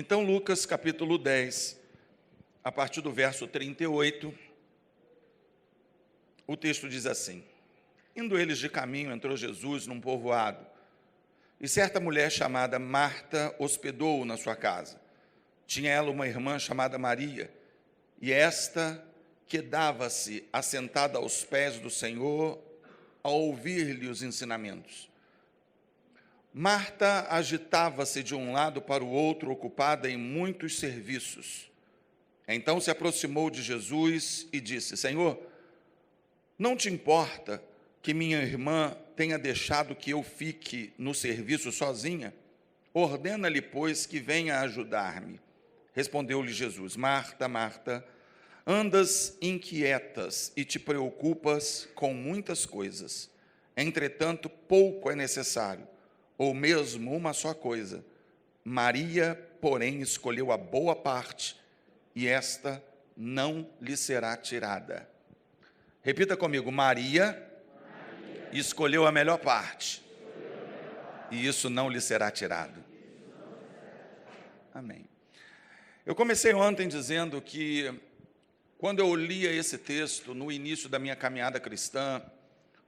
Então, Lucas, capítulo 10, a partir do verso 38, o texto diz assim: Indo eles de caminho, entrou Jesus num povoado, e certa mulher chamada Marta hospedou-o na sua casa. Tinha ela uma irmã chamada Maria, e esta quedava-se assentada aos pés do Senhor, a ouvir-lhe os ensinamentos. Marta agitava-se de um lado para o outro, ocupada em muitos serviços. Então se aproximou de Jesus e disse: Senhor, não te importa que minha irmã tenha deixado que eu fique no serviço sozinha? Ordena-lhe, pois, que venha ajudar-me. Respondeu-lhe Jesus: Marta, Marta, andas inquietas e te preocupas com muitas coisas. Entretanto, pouco é necessário, ou mesmo uma só coisa. Maria, porém, escolheu a boa parte, e esta não lhe será tirada. Repita comigo: Maria escolheu a melhor parte, e isso não lhe será tirado. Amém. Eu comecei ontem dizendo que, quando eu lia esse texto no início da minha caminhada cristã,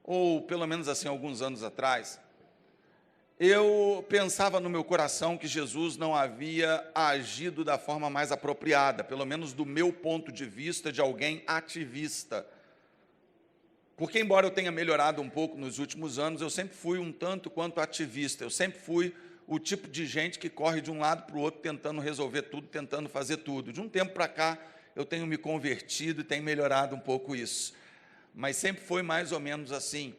ou pelo menos assim alguns anos atrás, eu pensava no meu coração que Jesus não havia agido da forma mais apropriada, pelo menos do meu ponto de vista de alguém ativista. Porque, embora eu tenha melhorado um pouco nos últimos anos, eu sempre fui um tanto quanto ativista. Eu sempre fui o tipo de gente que corre de um lado para o outro, tentando resolver tudo, tentando fazer tudo. De um tempo para cá, eu tenho me convertido e tenho melhorado um pouco isso. Mas sempre foi mais ou menos assim.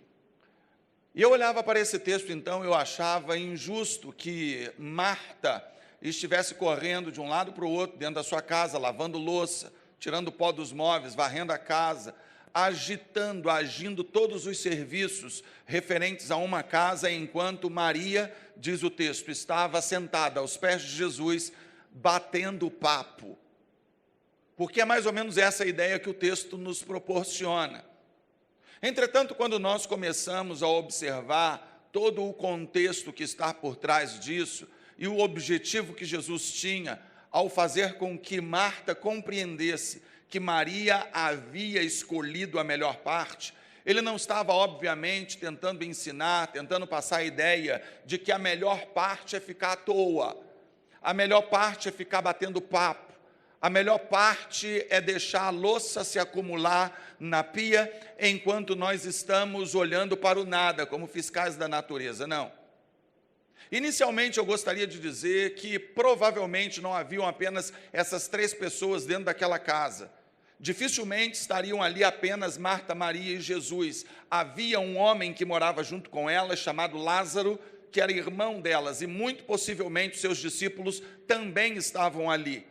E eu olhava para esse texto, então, eu achava injusto que Marta estivesse correndo de um lado para o outro, dentro da sua casa, lavando louça, tirando o pó dos móveis, varrendo a casa, agindo todos os serviços referentes a uma casa, enquanto Maria, diz o texto, estava sentada aos pés de Jesus, batendo papo. Porque é mais ou menos essa a ideia que o texto nos proporciona. Entretanto, quando nós começamos a observar todo o contexto que está por trás disso e o objetivo que Jesus tinha ao fazer com que Marta compreendesse que Maria havia escolhido a melhor parte, ele não estava, obviamente, tentando ensinar, tentando passar a ideia de que a melhor parte é ficar à toa, a melhor parte é ficar batendo papo, a melhor parte é deixar a louça se acumular na pia, enquanto nós estamos olhando para o nada, como fiscais da natureza. Não. Inicialmente, eu gostaria de dizer que provavelmente não haviam apenas essas 3 pessoas dentro daquela casa. Dificilmente estariam ali apenas Marta, Maria e Jesus. Havia um homem que morava junto com elas, chamado Lázaro, que era irmão delas, e muito possivelmente seus discípulos também estavam ali.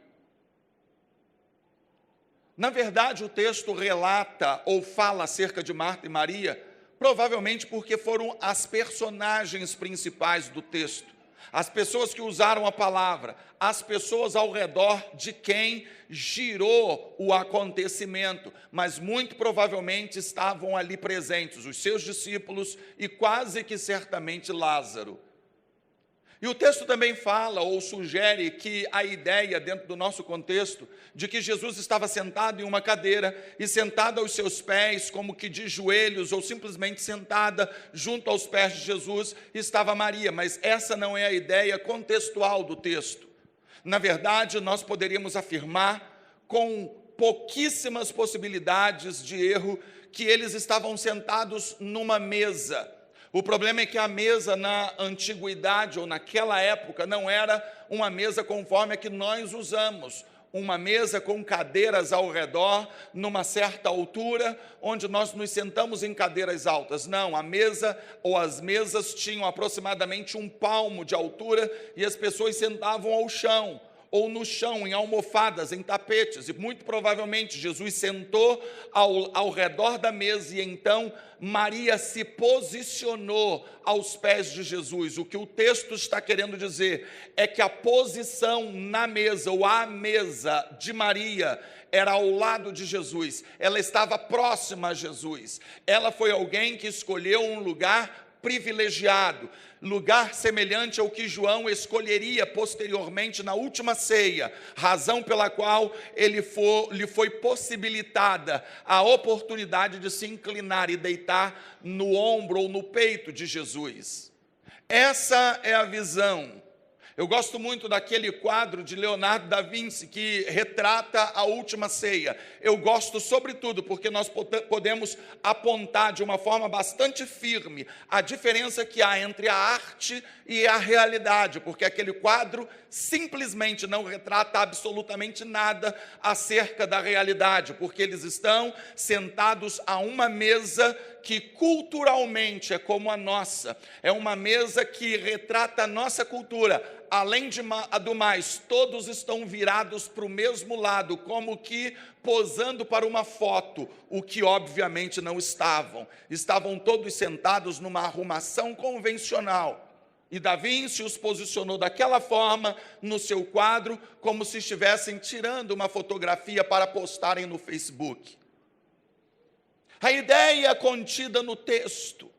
Na verdade, o texto relata ou fala acerca de Marta e Maria, provavelmente porque foram as personagens principais do texto, as pessoas que usaram a palavra, as pessoas ao redor de quem girou o acontecimento, mas muito provavelmente estavam ali presentes, os seus discípulos e quase que certamente Lázaro. E o texto também fala ou sugere que a ideia, dentro do nosso contexto, de que Jesus estava sentado em uma cadeira e sentado aos seus pés, como que de joelhos, ou simplesmente sentada junto aos pés de Jesus, estava Maria, mas essa não é a ideia contextual do texto. Na verdade, nós poderíamos afirmar, com pouquíssimas possibilidades de erro, que eles estavam sentados numa mesa. O problema é que a mesa na antiguidade ou naquela época não era uma mesa conforme a que nós usamos, uma mesa com cadeiras ao redor, numa certa altura, onde nós nos sentamos em cadeiras altas. Não, a mesa ou as mesas tinham aproximadamente 1 palmo de altura e as pessoas sentavam ao chão, ou no chão, em almofadas, em tapetes, e muito provavelmente Jesus sentou ao redor da mesa, e então Maria se posicionou aos pés de Jesus. O que o texto está querendo dizer é que a posição na mesa, ou à mesa de Maria, era ao lado de Jesus, ela estava próxima a Jesus, ela foi alguém que escolheu um lugar privilegiado, lugar semelhante ao que João escolheria posteriormente na última ceia, razão pela qual lhe foi possibilitada a oportunidade de se inclinar e deitar no ombro ou no peito de Jesus. Essa é a visão. Eu gosto muito daquele quadro de Leonardo da Vinci que retrata a última ceia. Eu gosto sobretudo porque nós podemos apontar de uma forma bastante firme a diferença que há entre a arte e a realidade, porque aquele quadro simplesmente não retrata absolutamente nada acerca da realidade, porque eles estão sentados a uma mesa que culturalmente é como a nossa, é uma mesa que retrata a nossa cultura. Além do mais, todos estão virados para o mesmo lado, como que posando para uma foto, o que obviamente não estavam. Estavam todos sentados numa arrumação convencional. E Da Vinci os posicionou daquela forma no seu quadro, como se estivessem tirando uma fotografia para postarem no Facebook. A ideia contida no texto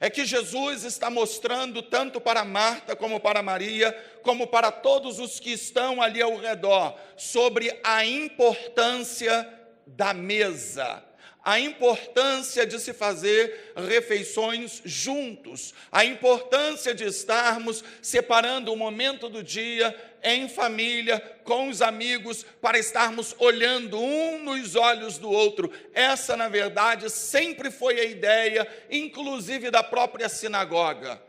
é que Jesus está mostrando tanto para Marta como para Maria, como para todos os que estão ali ao redor, sobre a importância da mesa, a importância de se fazer refeições juntos, a importância de estarmos separando o momento do dia em família, com os amigos, para estarmos olhando um nos olhos do outro. Essa, na verdade, sempre foi a ideia, inclusive da própria sinagoga.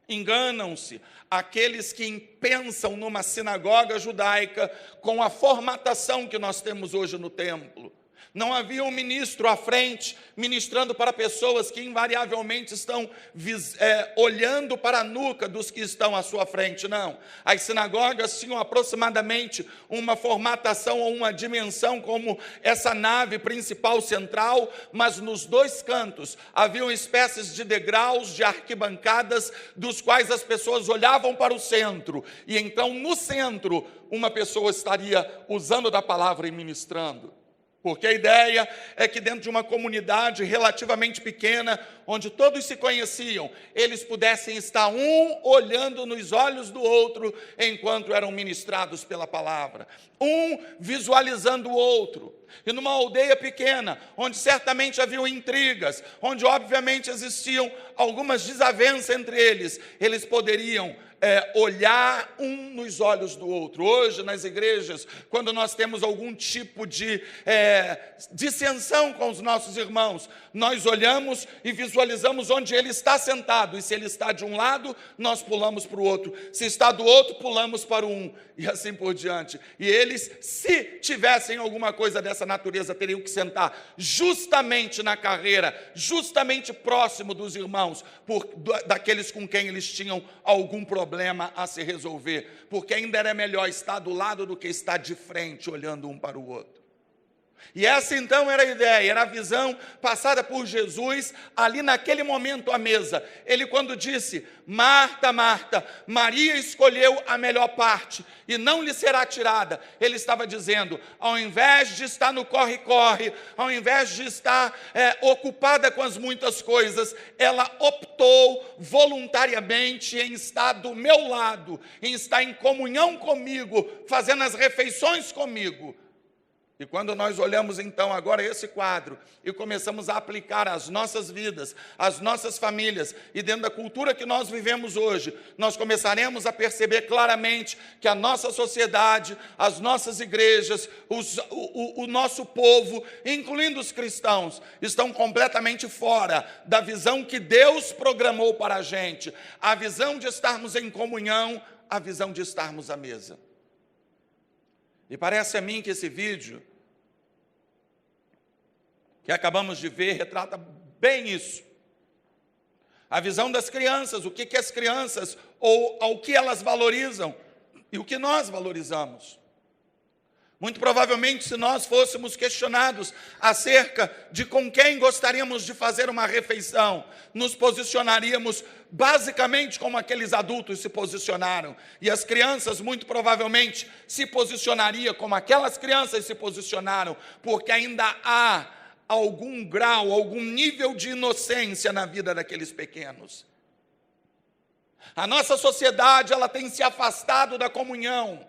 Enganam-se aqueles que pensam numa sinagoga judaica com a formatação que nós temos hoje no templo. Não havia um ministro à frente, ministrando para pessoas que invariavelmente estão olhando para a nuca dos que estão à sua frente, não. As sinagogas tinham aproximadamente uma formatação ou uma dimensão como essa nave principal central, mas nos dois cantos haviam espécies de degraus, de arquibancadas, dos quais as pessoas olhavam para o centro, e então no centro uma pessoa estaria usando da palavra e ministrando. Porque a ideia é que dentro de uma comunidade relativamente pequena, onde todos se conheciam, eles pudessem estar um olhando nos olhos do outro, enquanto eram ministrados pela palavra. Um visualizando o outro. E numa aldeia pequena, onde certamente haviam intrigas, onde obviamente existiam algumas desavenças entre eles, eles poderiam olhar um nos olhos do outro. Hoje, nas igrejas, quando nós temos algum tipo de dissensão com os nossos irmãos, nós olhamos e visualizamos onde ele está sentado, e se ele está de um lado, nós pulamos para o outro, se está do outro, pulamos para um, e assim por diante. E eles, se tivessem alguma coisa dessa natureza, teriam que sentar justamente na carreira, justamente próximo dos irmãos, daqueles com quem eles tinham algum problema a se resolver, porque ainda era melhor estar do lado do que estar de frente, olhando um para o outro. E essa então era a ideia, era a visão passada por Jesus ali naquele momento à mesa. Ele, quando disse: Marta, Marta, Maria escolheu a melhor parte e não lhe será tirada, ele estava dizendo, ao invés de estar no corre-corre, ao invés de estar ocupada com as muitas coisas, ela optou voluntariamente em estar do meu lado, em estar em comunhão comigo, fazendo as refeições comigo. E quando nós olhamos então agora esse quadro e começamos a aplicar às nossas vidas, às nossas famílias e dentro da cultura que nós vivemos hoje, nós começaremos a perceber claramente que a nossa sociedade, as nossas igrejas, o nosso povo, incluindo os cristãos, estão completamente fora da visão que Deus programou para a gente, a visão de estarmos em comunhão, a visão de estarmos à mesa. E parece a mim que esse vídeo que acabamos de ver retrata bem isso. A visão das crianças, o que as crianças, ou ao que elas valorizam e o que nós valorizamos. Muito provavelmente, se nós fôssemos questionados acerca de com quem gostaríamos de fazer uma refeição, nos posicionaríamos basicamente como aqueles adultos se posicionaram. E as crianças, muito provavelmente, se posicionariam como aquelas crianças se posicionaram, porque ainda há algum grau, algum nível de inocência na vida daqueles pequenos. A nossa sociedade, ela tem se afastado da comunhão.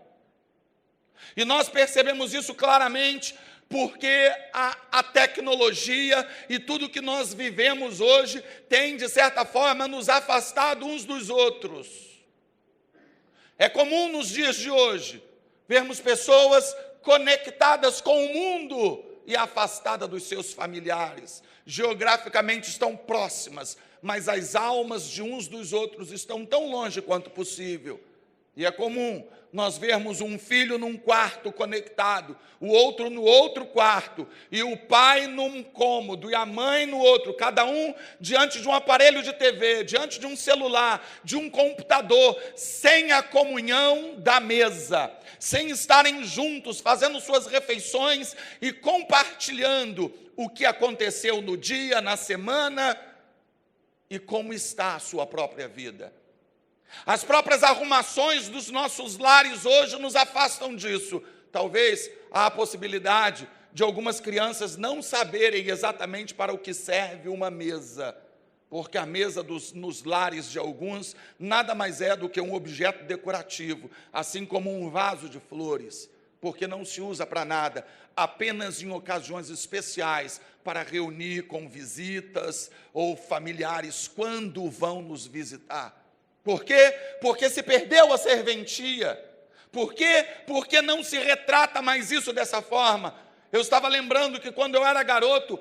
E nós percebemos isso claramente porque a tecnologia e tudo que nós vivemos hoje tem, de certa forma, nos afastado uns dos outros. É comum nos dias de hoje vermos pessoas conectadas com o mundo e afastadas dos seus familiares. Geograficamente estão próximas, mas as almas de uns dos outros estão tão longe quanto possível. E é comum nós vermos um filho num quarto conectado, o outro no outro quarto, e o pai num cômodo, e a mãe no outro, cada um diante de um aparelho de TV, diante de um celular, de um computador, sem a comunhão da mesa, sem estarem juntos, fazendo suas refeições e compartilhando o que aconteceu no dia, na semana, e como está a sua própria vida. As próprias arrumações dos nossos lares hoje nos afastam disso. Talvez há a possibilidade de algumas crianças não saberem exatamente para o que serve uma mesa, porque a mesa nos lares de alguns nada mais é do que um objeto decorativo, assim como um vaso de flores, porque não se usa para nada, apenas em ocasiões especiais, para reunir com visitas ou familiares quando vão nos visitar. Por quê? Porque se perdeu a serventia. Por quê? Porque não se retrata mais isso dessa forma. Eu estava lembrando que quando eu era garoto,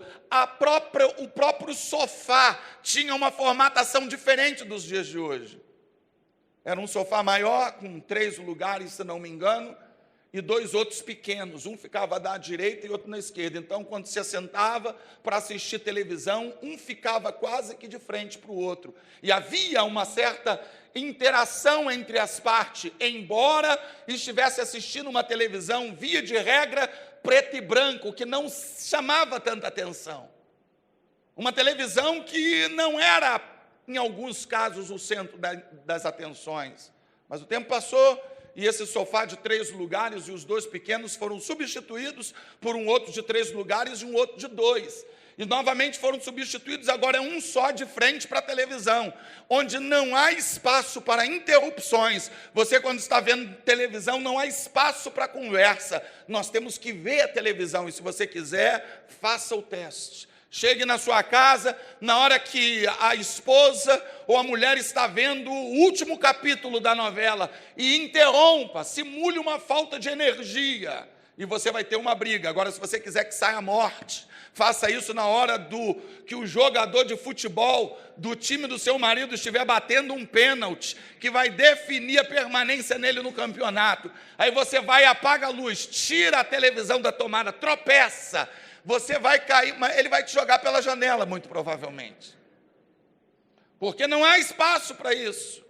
o próprio sofá tinha uma formatação diferente dos dias de hoje. Era um sofá maior, com 3 lugares, se não me engano, e 2 outros pequenos. Um ficava da direita e outro na esquerda. Então, quando se assentava para assistir televisão, um ficava quase que de frente para o outro. E havia uma certa interação entre as partes, embora estivesse assistindo uma televisão, via de regra, preto e branco, que não chamava tanta atenção. Uma televisão que não era, em alguns casos, o centro das atenções. Mas o tempo passou e esse sofá de 3 lugares e os 2 pequenos foram substituídos por um outro de 3 lugares e um outro de 2. E novamente foram substituídos, agora é um só de frente para a televisão, onde não há espaço para interrupções. Você, quando está vendo televisão, não há espaço para conversa. Nós temos que ver a televisão e, se você quiser, faça o teste. Chegue na sua casa, na hora que a esposa ou a mulher está vendo o último capítulo da novela e interrompa, simule uma falta de energia e você vai ter uma briga. Agora, se você quiser que saia a morte, faça isso na hora que o jogador de futebol do time do seu marido estiver batendo um pênalti, que vai definir a permanência nele no campeonato. Aí você vai, apaga a luz, tira a televisão da tomada, tropeça, você vai cair, mas ele vai te jogar pela janela, muito provavelmente. Porque não há espaço para isso.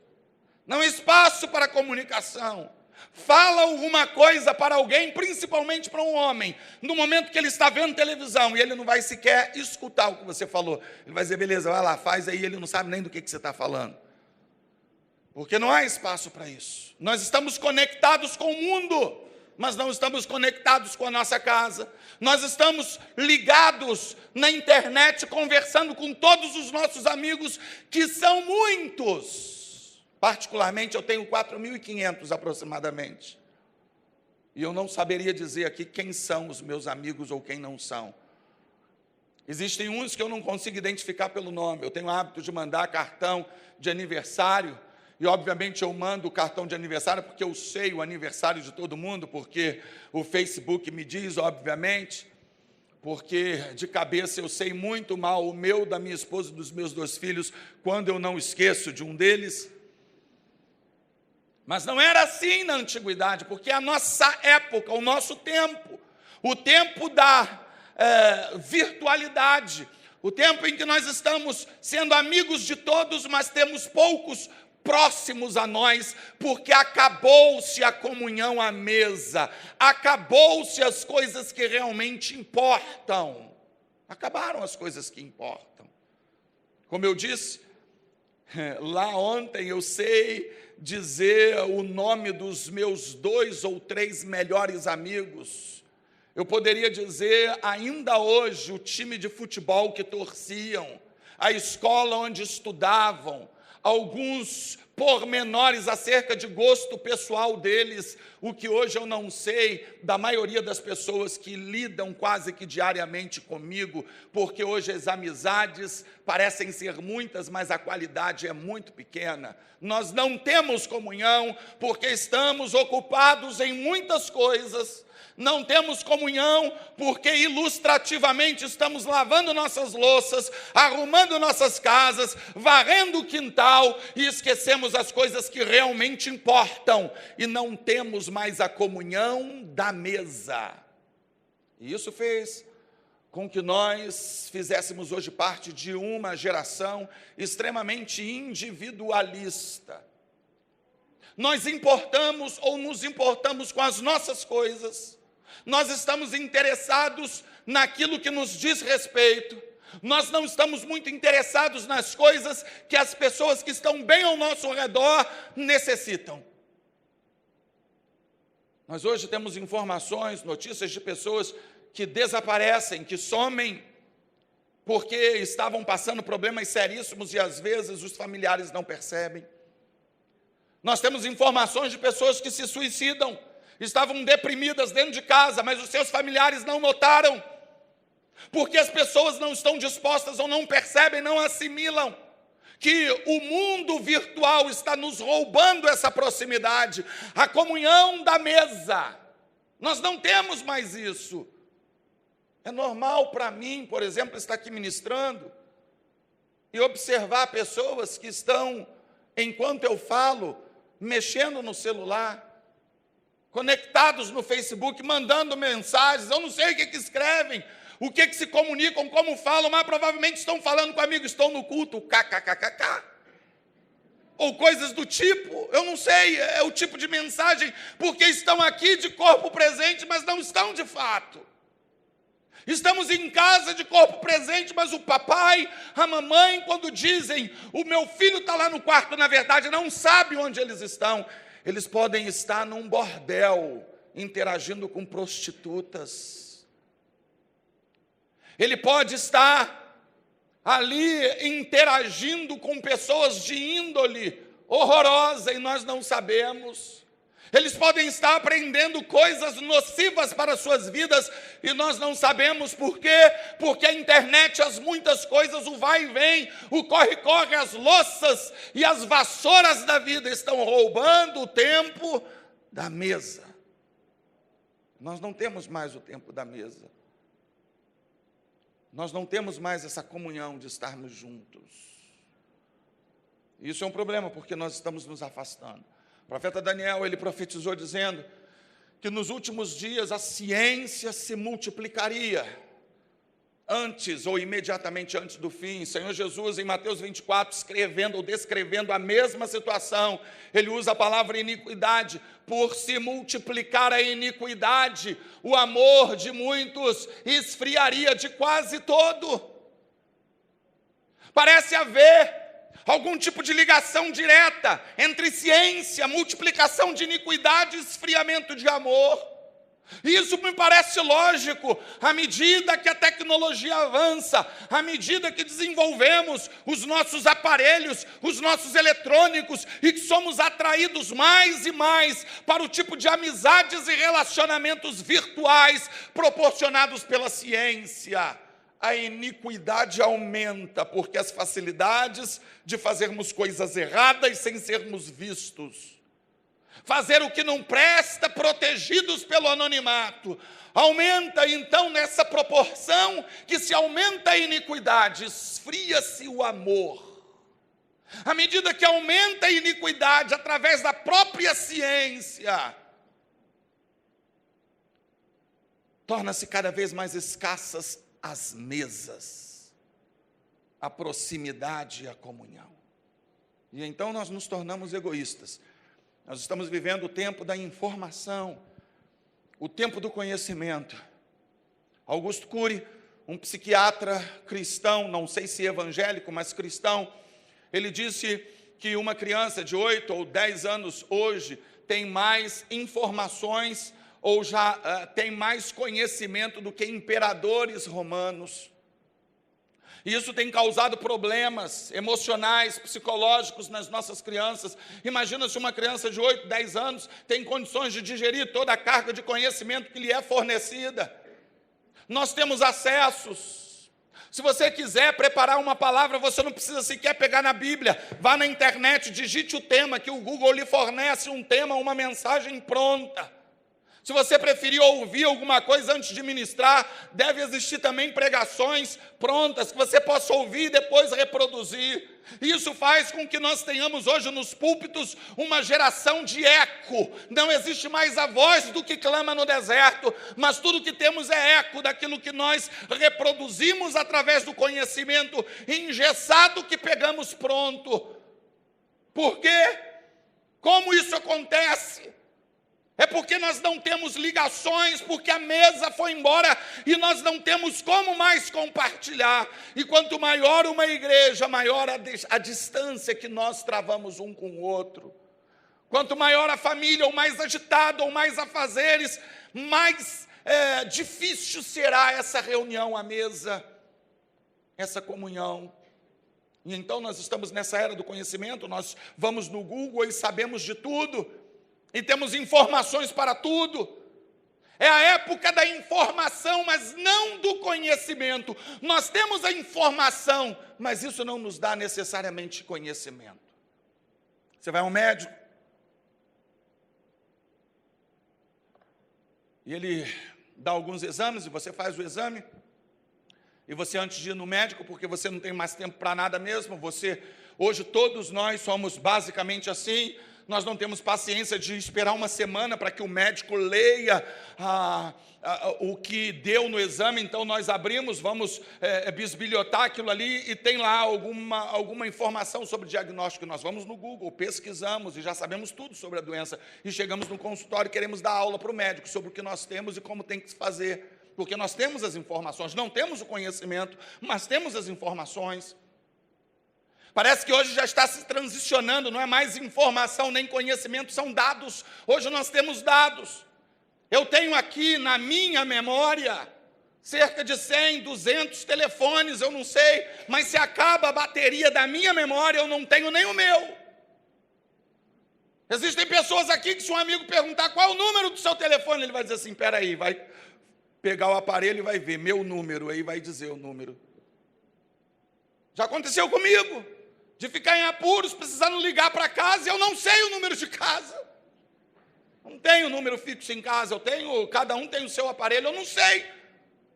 Não há espaço para comunicação. Fala alguma coisa para alguém, principalmente para um homem, no momento que ele está vendo televisão, e ele não vai sequer escutar o que você falou. Ele vai dizer, beleza, vai lá, faz aí, ele não sabe nem do que você está falando. Porque não há espaço para isso. Nós estamos conectados com o mundo, mas não estamos conectados com a nossa casa. Nós estamos ligados na internet, conversando com todos os nossos amigos, que são muitos. Particularmente, eu tenho 4.500 aproximadamente. E eu não saberia dizer aqui quem são os meus amigos ou quem não são. Existem uns que eu não consigo identificar pelo nome. Eu tenho o hábito de mandar cartão de aniversário. E, obviamente, eu mando o cartão de aniversário porque eu sei o aniversário de todo mundo, porque o Facebook me diz, obviamente, porque de cabeça eu sei muito mal o meu, da minha esposa e dos meus 2 filhos, quando eu não esqueço de um deles. Mas não era assim na antiguidade, porque a nossa época, o nosso tempo, o tempo da virtualidade, o tempo em que nós estamos sendo amigos de todos, mas temos poucos próximos a nós, porque acabou-se a comunhão à mesa, acabou-se as coisas que realmente importam, acabaram as coisas que importam. Como eu disse, lá ontem eu sei dizer o nome dos meus 2 ou 3 melhores amigos, Eu poderia dizer, ainda hoje, o time de futebol que torciam, a escola onde estudavam, alguns pormenores acerca de gosto pessoal deles, o que hoje eu não sei da maioria das pessoas que lidam quase que diariamente comigo, porque hoje as amizades parecem ser muitas, mas a qualidade é muito pequena. Nós não temos comunhão porque estamos ocupados em muitas coisas. Não temos comunhão porque ilustrativamente estamos lavando nossas louças, arrumando nossas casas, varrendo o quintal e esquecemos as coisas que realmente importam e não temos mais a comunhão da mesa. E isso fez com que nós fizéssemos hoje parte de uma geração extremamente individualista. Nós importamos ou nos importamos com as nossas coisas. Nós estamos interessados naquilo que nos diz respeito. Nós não estamos muito interessados nas coisas que as pessoas que estão bem ao nosso redor necessitam. Nós hoje temos informações, notícias de pessoas que desaparecem, que somem, porque estavam passando problemas seríssimos e às vezes os familiares não percebem. Nós temos informações de pessoas que se suicidam, estavam deprimidas dentro de casa, mas os seus familiares não notaram, porque as pessoas não estão dispostas ou não percebem, não assimilam, que o mundo virtual está nos roubando essa proximidade, a comunhão da mesa. Nós não temos mais isso. É normal para mim, por exemplo, estar aqui ministrando e observar pessoas que estão, enquanto eu falo, mexendo no celular, conectados no Facebook, mandando mensagens, eu não sei o que escrevem, o que se comunicam, como falam, mas provavelmente estão falando comigo, estou no culto, kkkk, ou coisas do tipo, eu não sei, é o tipo de mensagem, porque estão aqui de corpo presente, mas não estão de fato. Estamos em casa de corpo presente, mas o papai, a mamãe, quando dizem, o meu filho está lá no quarto, na verdade, não sabe onde eles estão. Eles podem estar num bordel, interagindo com prostitutas. Ele pode estar ali interagindo com pessoas de índole horrorosa e nós não sabemos. Eles podem estar aprendendo coisas nocivas para as suas vidas e nós não sabemos por quê, porque a internet, as muitas coisas, o vai e vem, o corre-corre, as louças e as vassouras da vida estão roubando o tempo da mesa. Nós não temos mais o tempo da mesa. Nós não temos mais essa comunhão de estarmos juntos. Isso é um problema, porque nós estamos nos afastando. O profeta Daniel, ele profetizou dizendo que nos últimos dias a ciência se multiplicaria. Antes ou imediatamente antes do fim, Senhor Jesus, em Mateus 24, escrevendo ou descrevendo a mesma situação, ele usa a palavra iniquidade. Por se multiplicar a iniquidade, o amor de muitos esfriaria de quase todo. Parece haver algum tipo de ligação direta entre ciência, multiplicação de iniquidade e esfriamento de amor. Isso me parece lógico, à medida que a tecnologia avança, à medida que desenvolvemos os nossos aparelhos, os nossos eletrônicos, e que somos atraídos mais e mais para o tipo de amizades e relacionamentos virtuais proporcionados pela ciência. A iniquidade aumenta, porque as facilidades de fazermos coisas erradas sem sermos vistos, fazer o que não presta, protegidos pelo anonimato, aumenta então nessa proporção que se aumenta a iniquidade, esfria-se o amor. À medida que aumenta a iniquidade através da própria ciência, torna-se cada vez mais escassas as mesas, a proximidade e a comunhão. E então nós nos tornamos egoístas. Nós estamos vivendo o tempo da informação, o tempo do conhecimento. Augusto Cury, um psiquiatra cristão, não sei se evangélico, mas cristão, ele disse que uma criança de 8 ou 10 anos hoje tem mais informações ou já tem mais conhecimento do que imperadores romanos. E isso tem causado problemas emocionais, psicológicos nas nossas crianças. Imagina se uma criança de 8, 10 anos tem condições de digerir toda a carga de conhecimento que lhe é fornecida. Nós temos acessos. Se você quiser preparar uma palavra, você não precisa sequer pegar na Bíblia. Vá na internet, digite o tema, que o Google lhe fornece um tema, uma mensagem pronta. Se você preferir ouvir alguma coisa antes de ministrar, deve existir também pregações prontas que você possa ouvir e depois reproduzir. Isso faz com que nós tenhamos hoje nos púlpitos uma geração de eco. Não existe mais a voz do que clama no deserto, mas tudo que temos é eco daquilo que nós reproduzimos através do conhecimento engessado que pegamos pronto. Por quê? Como isso acontece? É porque nós não temos ligações, porque a mesa foi embora e nós não temos como mais compartilhar. E quanto maior uma igreja, maior a distância que nós travamos um com o outro. Quanto maior a família, ou mais agitada, ou mais afazeres, mais difícil será essa reunião à mesa, essa comunhão. E então nós estamos nessa era do conhecimento, nós vamos no Google e sabemos de tudo. E temos informações para tudo. É a época da informação, mas não do conhecimento. Nós temos a informação, mas isso não nos dá necessariamente conhecimento. Você vai ao médico, e ele dá alguns exames, e você faz o exame, e você, antes de ir no médico, porque você não tem mais tempo para nada mesmo, hoje todos nós somos basicamente assim. Nós não temos paciência de esperar uma semana para que o médico leia o que deu no exame. Então nós abrimos, vamos bisbilhotar aquilo ali e tem lá alguma informação sobre o diagnóstico. Nós vamos no Google, pesquisamos e já sabemos tudo sobre a doença. E chegamos no consultório e queremos dar aula para o médico sobre o que nós temos e como tem que se fazer. Porque nós temos as informações, não temos o conhecimento, mas temos as informações. Parece que hoje já está se transicionando, não é mais informação nem conhecimento, são dados. Hoje nós temos dados. Eu tenho aqui na minha memória cerca de 100, 200 telefones, eu não sei, mas se acaba a bateria da minha memória, eu não tenho nem o meu. Existem pessoas aqui que se um amigo perguntar qual é o número do seu telefone, ele vai dizer assim, espera aí, vai pegar o aparelho e vai ver meu número, aí vai dizer o número. Já aconteceu comigo. De ficar em apuros, precisando ligar para casa, e eu não sei o número de casa. Não tenho número fixo em casa, cada um tem o seu aparelho, eu não sei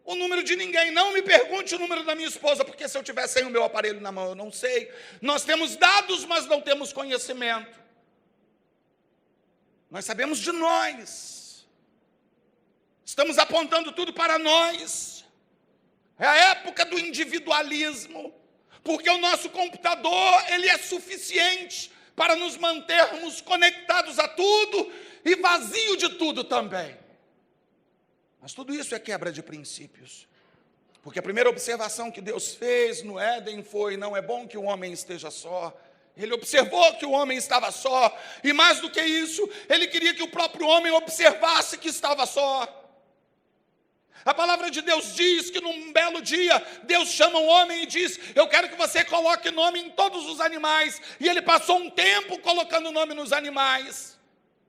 o número de ninguém. Não me pergunte o número da minha esposa, porque se eu tiver sem o meu aparelho na mão, eu não sei. Nós temos dados, mas não temos conhecimento. Nós sabemos de nós. Estamos apontando tudo para nós. É a época do individualismo. Porque o nosso computador, ele é suficiente para nos mantermos conectados a tudo e vazio de tudo também. Mas tudo isso é quebra de princípios. Porque a primeira observação que Deus fez no Éden foi, não é bom que o homem esteja só. Ele observou que o homem estava só. E mais do que isso, ele queria que o próprio homem observasse que estava só. A palavra de Deus diz que num belo dia, Deus chama o homem e diz, eu quero que você coloque nome em todos os animais. E ele passou um tempo colocando nome nos animais.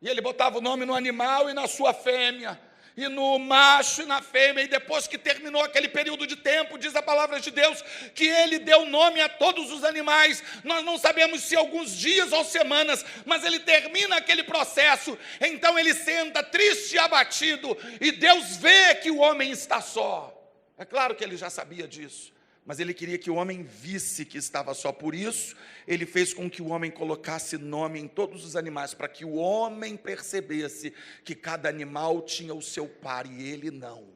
E ele botava o nome no animal e na sua fêmea. E no macho e na fêmea. E depois que terminou aquele período de tempo, diz a palavra de Deus, que ele deu nome a todos os animais. Nós não sabemos se alguns dias ou semanas, mas ele termina aquele processo. Então ele senta triste e abatido, e Deus vê que o homem está só. É claro que ele já sabia disso, mas ele queria que o homem visse que estava só. Por isso, ele fez com que o homem colocasse nome em todos os animais, para que o homem percebesse que cada animal tinha o seu par e ele não.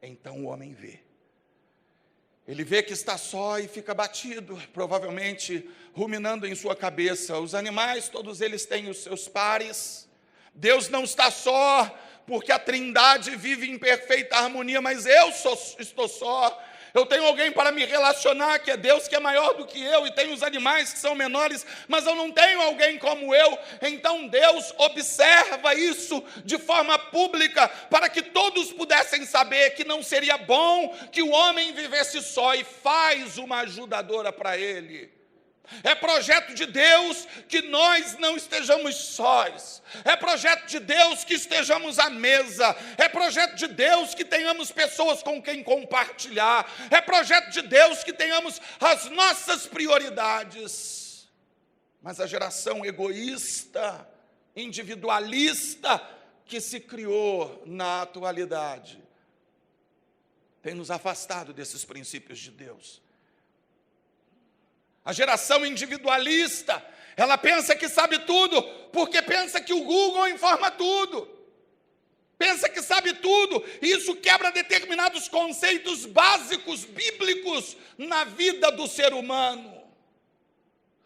Então o homem vê. Ele vê que está só e fica abatido, provavelmente ruminando em sua cabeça. Os animais, todos eles têm os seus pares. Deus não está só, porque a Trindade vive em perfeita harmonia, mas eu estou só. Eu tenho alguém para me relacionar, que é Deus, que é maior do que eu, e tenho os animais que são menores, mas eu não tenho alguém como eu. Então Deus observa isso de forma pública, para que todos pudessem saber que não seria bom que o homem vivesse só, e faz uma ajudadora para ele. É projeto de Deus que nós não estejamos sós. É projeto de Deus que estejamos à mesa. É projeto de Deus que tenhamos pessoas com quem compartilhar. É projeto de Deus que tenhamos as nossas prioridades. Mas a geração egoísta, individualista, que se criou na atualidade, tem nos afastado desses princípios de Deus. A geração individualista, ela pensa que sabe tudo, porque pensa que o Google informa tudo. Pensa que sabe tudo, e isso quebra determinados conceitos básicos, bíblicos, na vida do ser humano.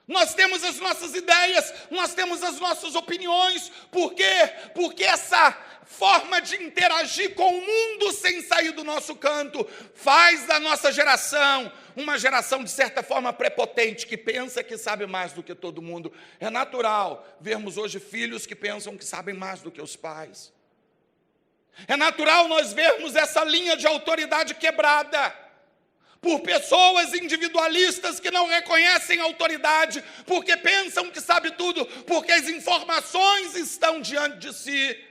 Nós temos as nossas ideias, nós temos as nossas opiniões. Por quê? Porque essa forma de interagir com o mundo sem sair do nosso canto faz da nossa geração uma geração, de certa forma, prepotente, que pensa que sabe mais do que todo mundo. É natural vermos hoje filhos que pensam que sabem mais do que os pais. É natural nós vermos essa linha de autoridade quebrada por pessoas individualistas que não reconhecem autoridade, porque pensam que sabe tudo, porque as informações estão diante de si.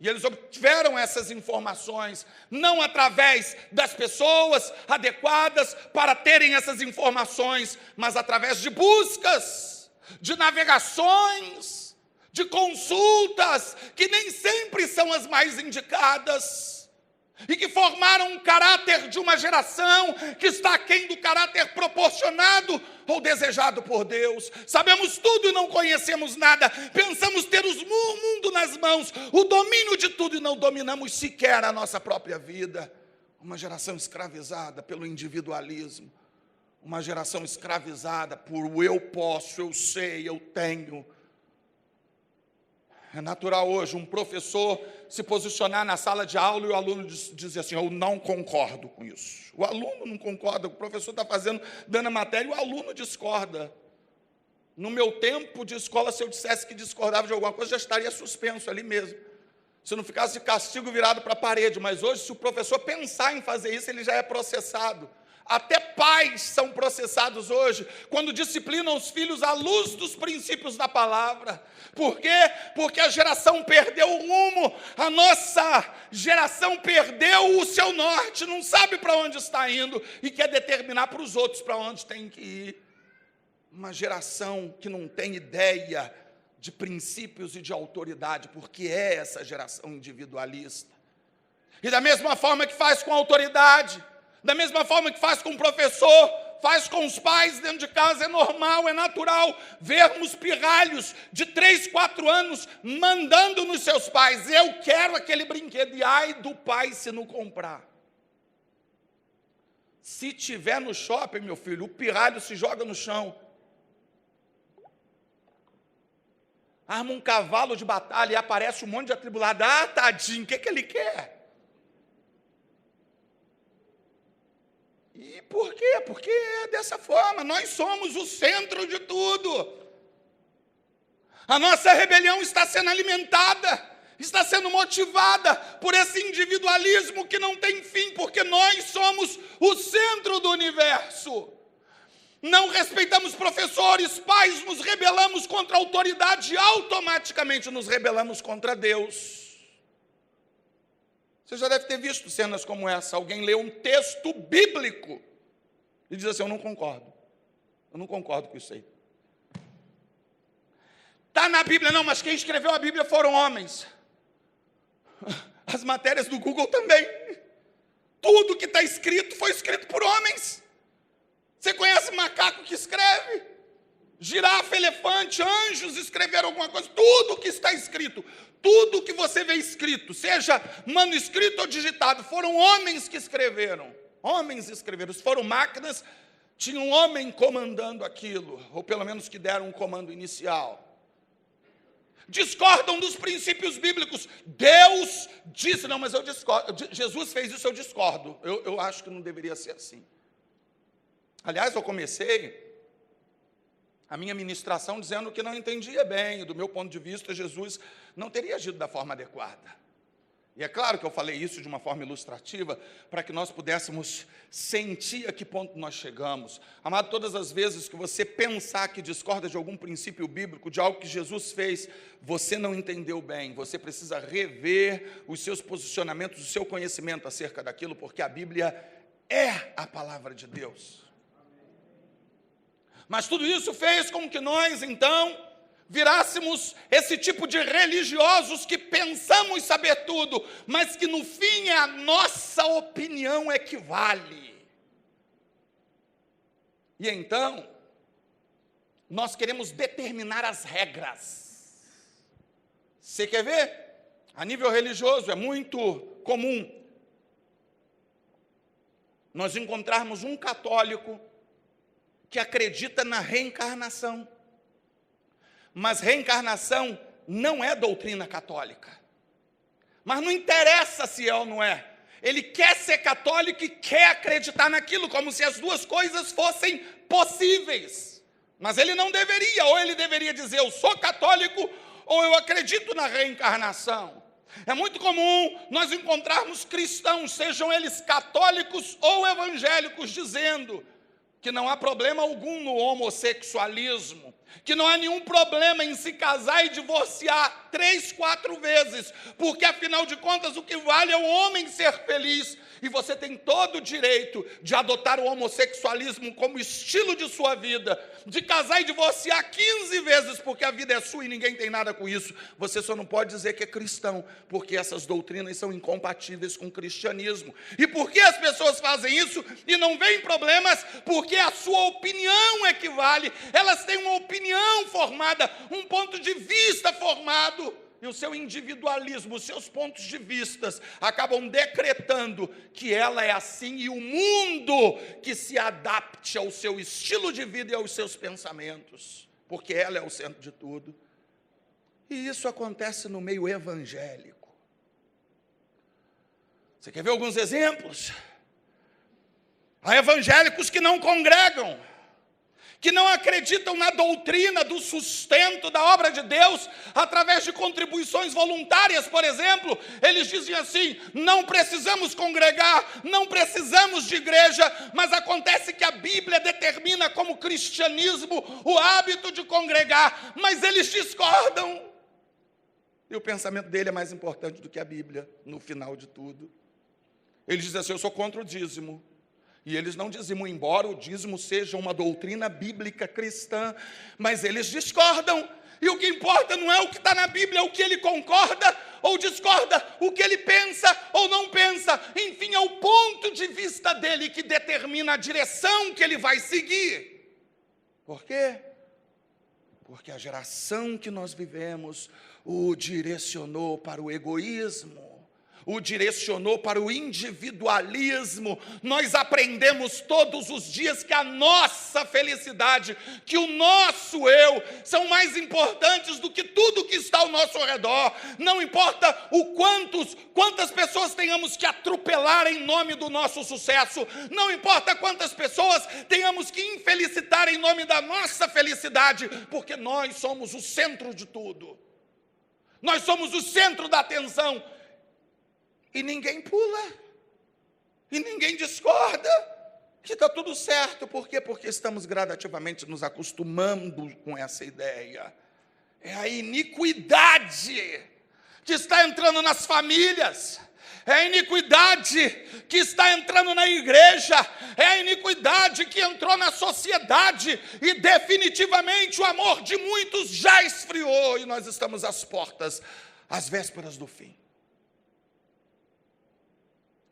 E eles obtiveram essas informações, não através das pessoas adequadas para terem essas informações, mas através de buscas, de navegações, de consultas, que nem sempre são as mais indicadas, e que formaram um caráter de uma geração que está aquém do caráter proporcionado ou desejado por Deus. Sabemos tudo e não conhecemos nada, pensamos ter o mundo nas mãos, o domínio de tudo, e não dominamos sequer a nossa própria vida. Uma geração escravizada pelo individualismo, uma geração escravizada por o eu posso, eu sei, eu tenho. É natural hoje um professor se posicionar na sala de aula e o aluno dizer assim: eu não concordo com isso. O aluno não concorda, o professor está dando a matéria e o aluno discorda. No meu tempo de escola, se eu dissesse que discordava de alguma coisa, já estaria suspenso ali mesmo. Se não ficasse de castigo virado para a parede. Mas hoje, se o professor pensar em fazer isso, ele já é processado. Até pais são processados hoje, quando disciplinam os filhos à luz dos princípios da palavra. Por quê? Porque a geração perdeu o rumo, a nossa geração perdeu o seu norte, não sabe para onde está indo e quer determinar para os outros para onde tem que ir. Uma geração que não tem ideia de princípios e de autoridade, porque é essa geração individualista. E da mesma forma que faz com a autoridade, da mesma forma que faz com o professor, faz com os pais dentro de casa, é normal, é natural vermos pirralhos de 3, 4 anos mandando nos seus pais: eu quero aquele brinquedo, e ai do pai se não comprar. Se tiver no shopping, meu filho, o pirralho se joga no chão. Arma um cavalo de batalha e aparece um monte de atribulado. Ah, tadinho, o que ele quer? E por quê? Porque é dessa forma, nós somos o centro de tudo. A nossa rebelião está sendo alimentada, está sendo motivada por esse individualismo que não tem fim, porque nós somos o centro do universo. Não respeitamos professores, pais, nos rebelamos contra a autoridade e automaticamente nos rebelamos contra Deus. Você já deve ter visto cenas como essa. Alguém lê um texto bíblico e diz assim: eu não concordo com isso aí. Está na Bíblia, não, mas quem escreveu a Bíblia foram homens. As matérias do Google também. Tudo que está escrito foi escrito por homens. Você conhece macaco que escreve? Girafa, elefante, anjos escreveram alguma coisa. Tudo que está escrito, tudo que você vê escrito, seja manuscrito ou digitado, foram homens que escreveram. Homens escreveram. Se foram máquinas, tinha um homem comandando aquilo, ou pelo menos que deram um comando inicial. Discordam dos princípios bíblicos. Deus disse, não, mas eu discordo, Jesus fez isso, eu discordo, eu acho que não deveria ser assim. Aliás, eu comecei a minha ministração dizendo que não entendia bem, do meu ponto de vista, Jesus não teria agido da forma adequada. E é claro que eu falei isso de uma forma ilustrativa, para que nós pudéssemos sentir a que ponto nós chegamos. Amado, todas as vezes que você pensar que discorda de algum princípio bíblico, de algo que Jesus fez, você não entendeu bem, você precisa rever os seus posicionamentos, o seu conhecimento acerca daquilo, porque a Bíblia é a palavra de Deus. Mas tudo isso fez com que nós, então, virássemos esse tipo de religiosos que pensamos saber tudo, mas que no fim é a nossa opinião é que vale. E então, nós queremos determinar as regras. Você quer ver? A nível religioso é muito comum nós encontrarmos um católico que acredita na reencarnação. Mas reencarnação não é doutrina católica. Mas não interessa se é ou não é. Ele quer ser católico e quer acreditar naquilo, como se as duas coisas fossem possíveis. Mas ele não deveria, ou ele deveria dizer, eu sou católico, ou eu acredito na reencarnação. É muito comum nós encontrarmos cristãos, sejam eles católicos ou evangélicos, dizendo que não há problema algum no homossexualismo, que não há nenhum problema em se casar e divorciar 3, 4 vezes, porque afinal de contas o que vale é o homem ser feliz, e você tem todo o direito de adotar o homossexualismo como estilo de sua vida, de casar e divorciar 15 vezes, porque a vida é sua e ninguém tem nada com isso. Você só não pode dizer que é cristão, porque essas doutrinas são incompatíveis com o cristianismo. E por que as pessoas fazem isso e não veem problemas? Porque a sua opinião é que vale, elas têm uma opinião formada, um ponto de vista formado, e o seu individualismo, os seus pontos de vistas acabam decretando que ela é assim, e o mundo que se adapte ao seu estilo de vida e aos seus pensamentos, porque ela é o centro de tudo. E isso acontece no meio evangélico. Você quer ver alguns exemplos? Há evangélicos que não congregam, que não acreditam na doutrina do sustento da obra de Deus através de contribuições voluntárias, por exemplo. Eles dizem assim, não precisamos congregar, não precisamos de igreja, mas acontece que a Bíblia determina como cristianismo o hábito de congregar, mas eles discordam. E o pensamento dele é mais importante do que a Bíblia, no final de tudo. Ele diz assim, eu sou contra o dízimo. E eles não dizimam, embora o dízimo seja uma doutrina bíblica cristã, mas eles discordam. E o que importa não é o que está na Bíblia, é o que ele concorda ou discorda, o que ele pensa ou não pensa. Enfim, é o ponto de vista dele que determina a direção que ele vai seguir. Por quê? Porque a geração que nós vivemos o direcionou para o egoísmo, o direcionou para o individualismo. Nós aprendemos todos os dias que a nossa felicidade, que o nosso eu, são mais importantes do que tudo que está ao nosso redor. Não importa quantas pessoas tenhamos que atropelar em nome do nosso sucesso, não importa quantas pessoas tenhamos que infelicitar em nome da nossa felicidade, porque nós somos o centro de tudo. Nós somos o centro da atenção. E ninguém pula, e ninguém discorda, que está tudo certo. Por quê? Porque estamos gradativamente nos acostumando com essa ideia. É a iniquidade que está entrando nas famílias, é a iniquidade que está entrando na igreja, é a iniquidade que entrou na sociedade, e definitivamente o amor de muitos já esfriou, e nós estamos às portas, às vésperas do fim.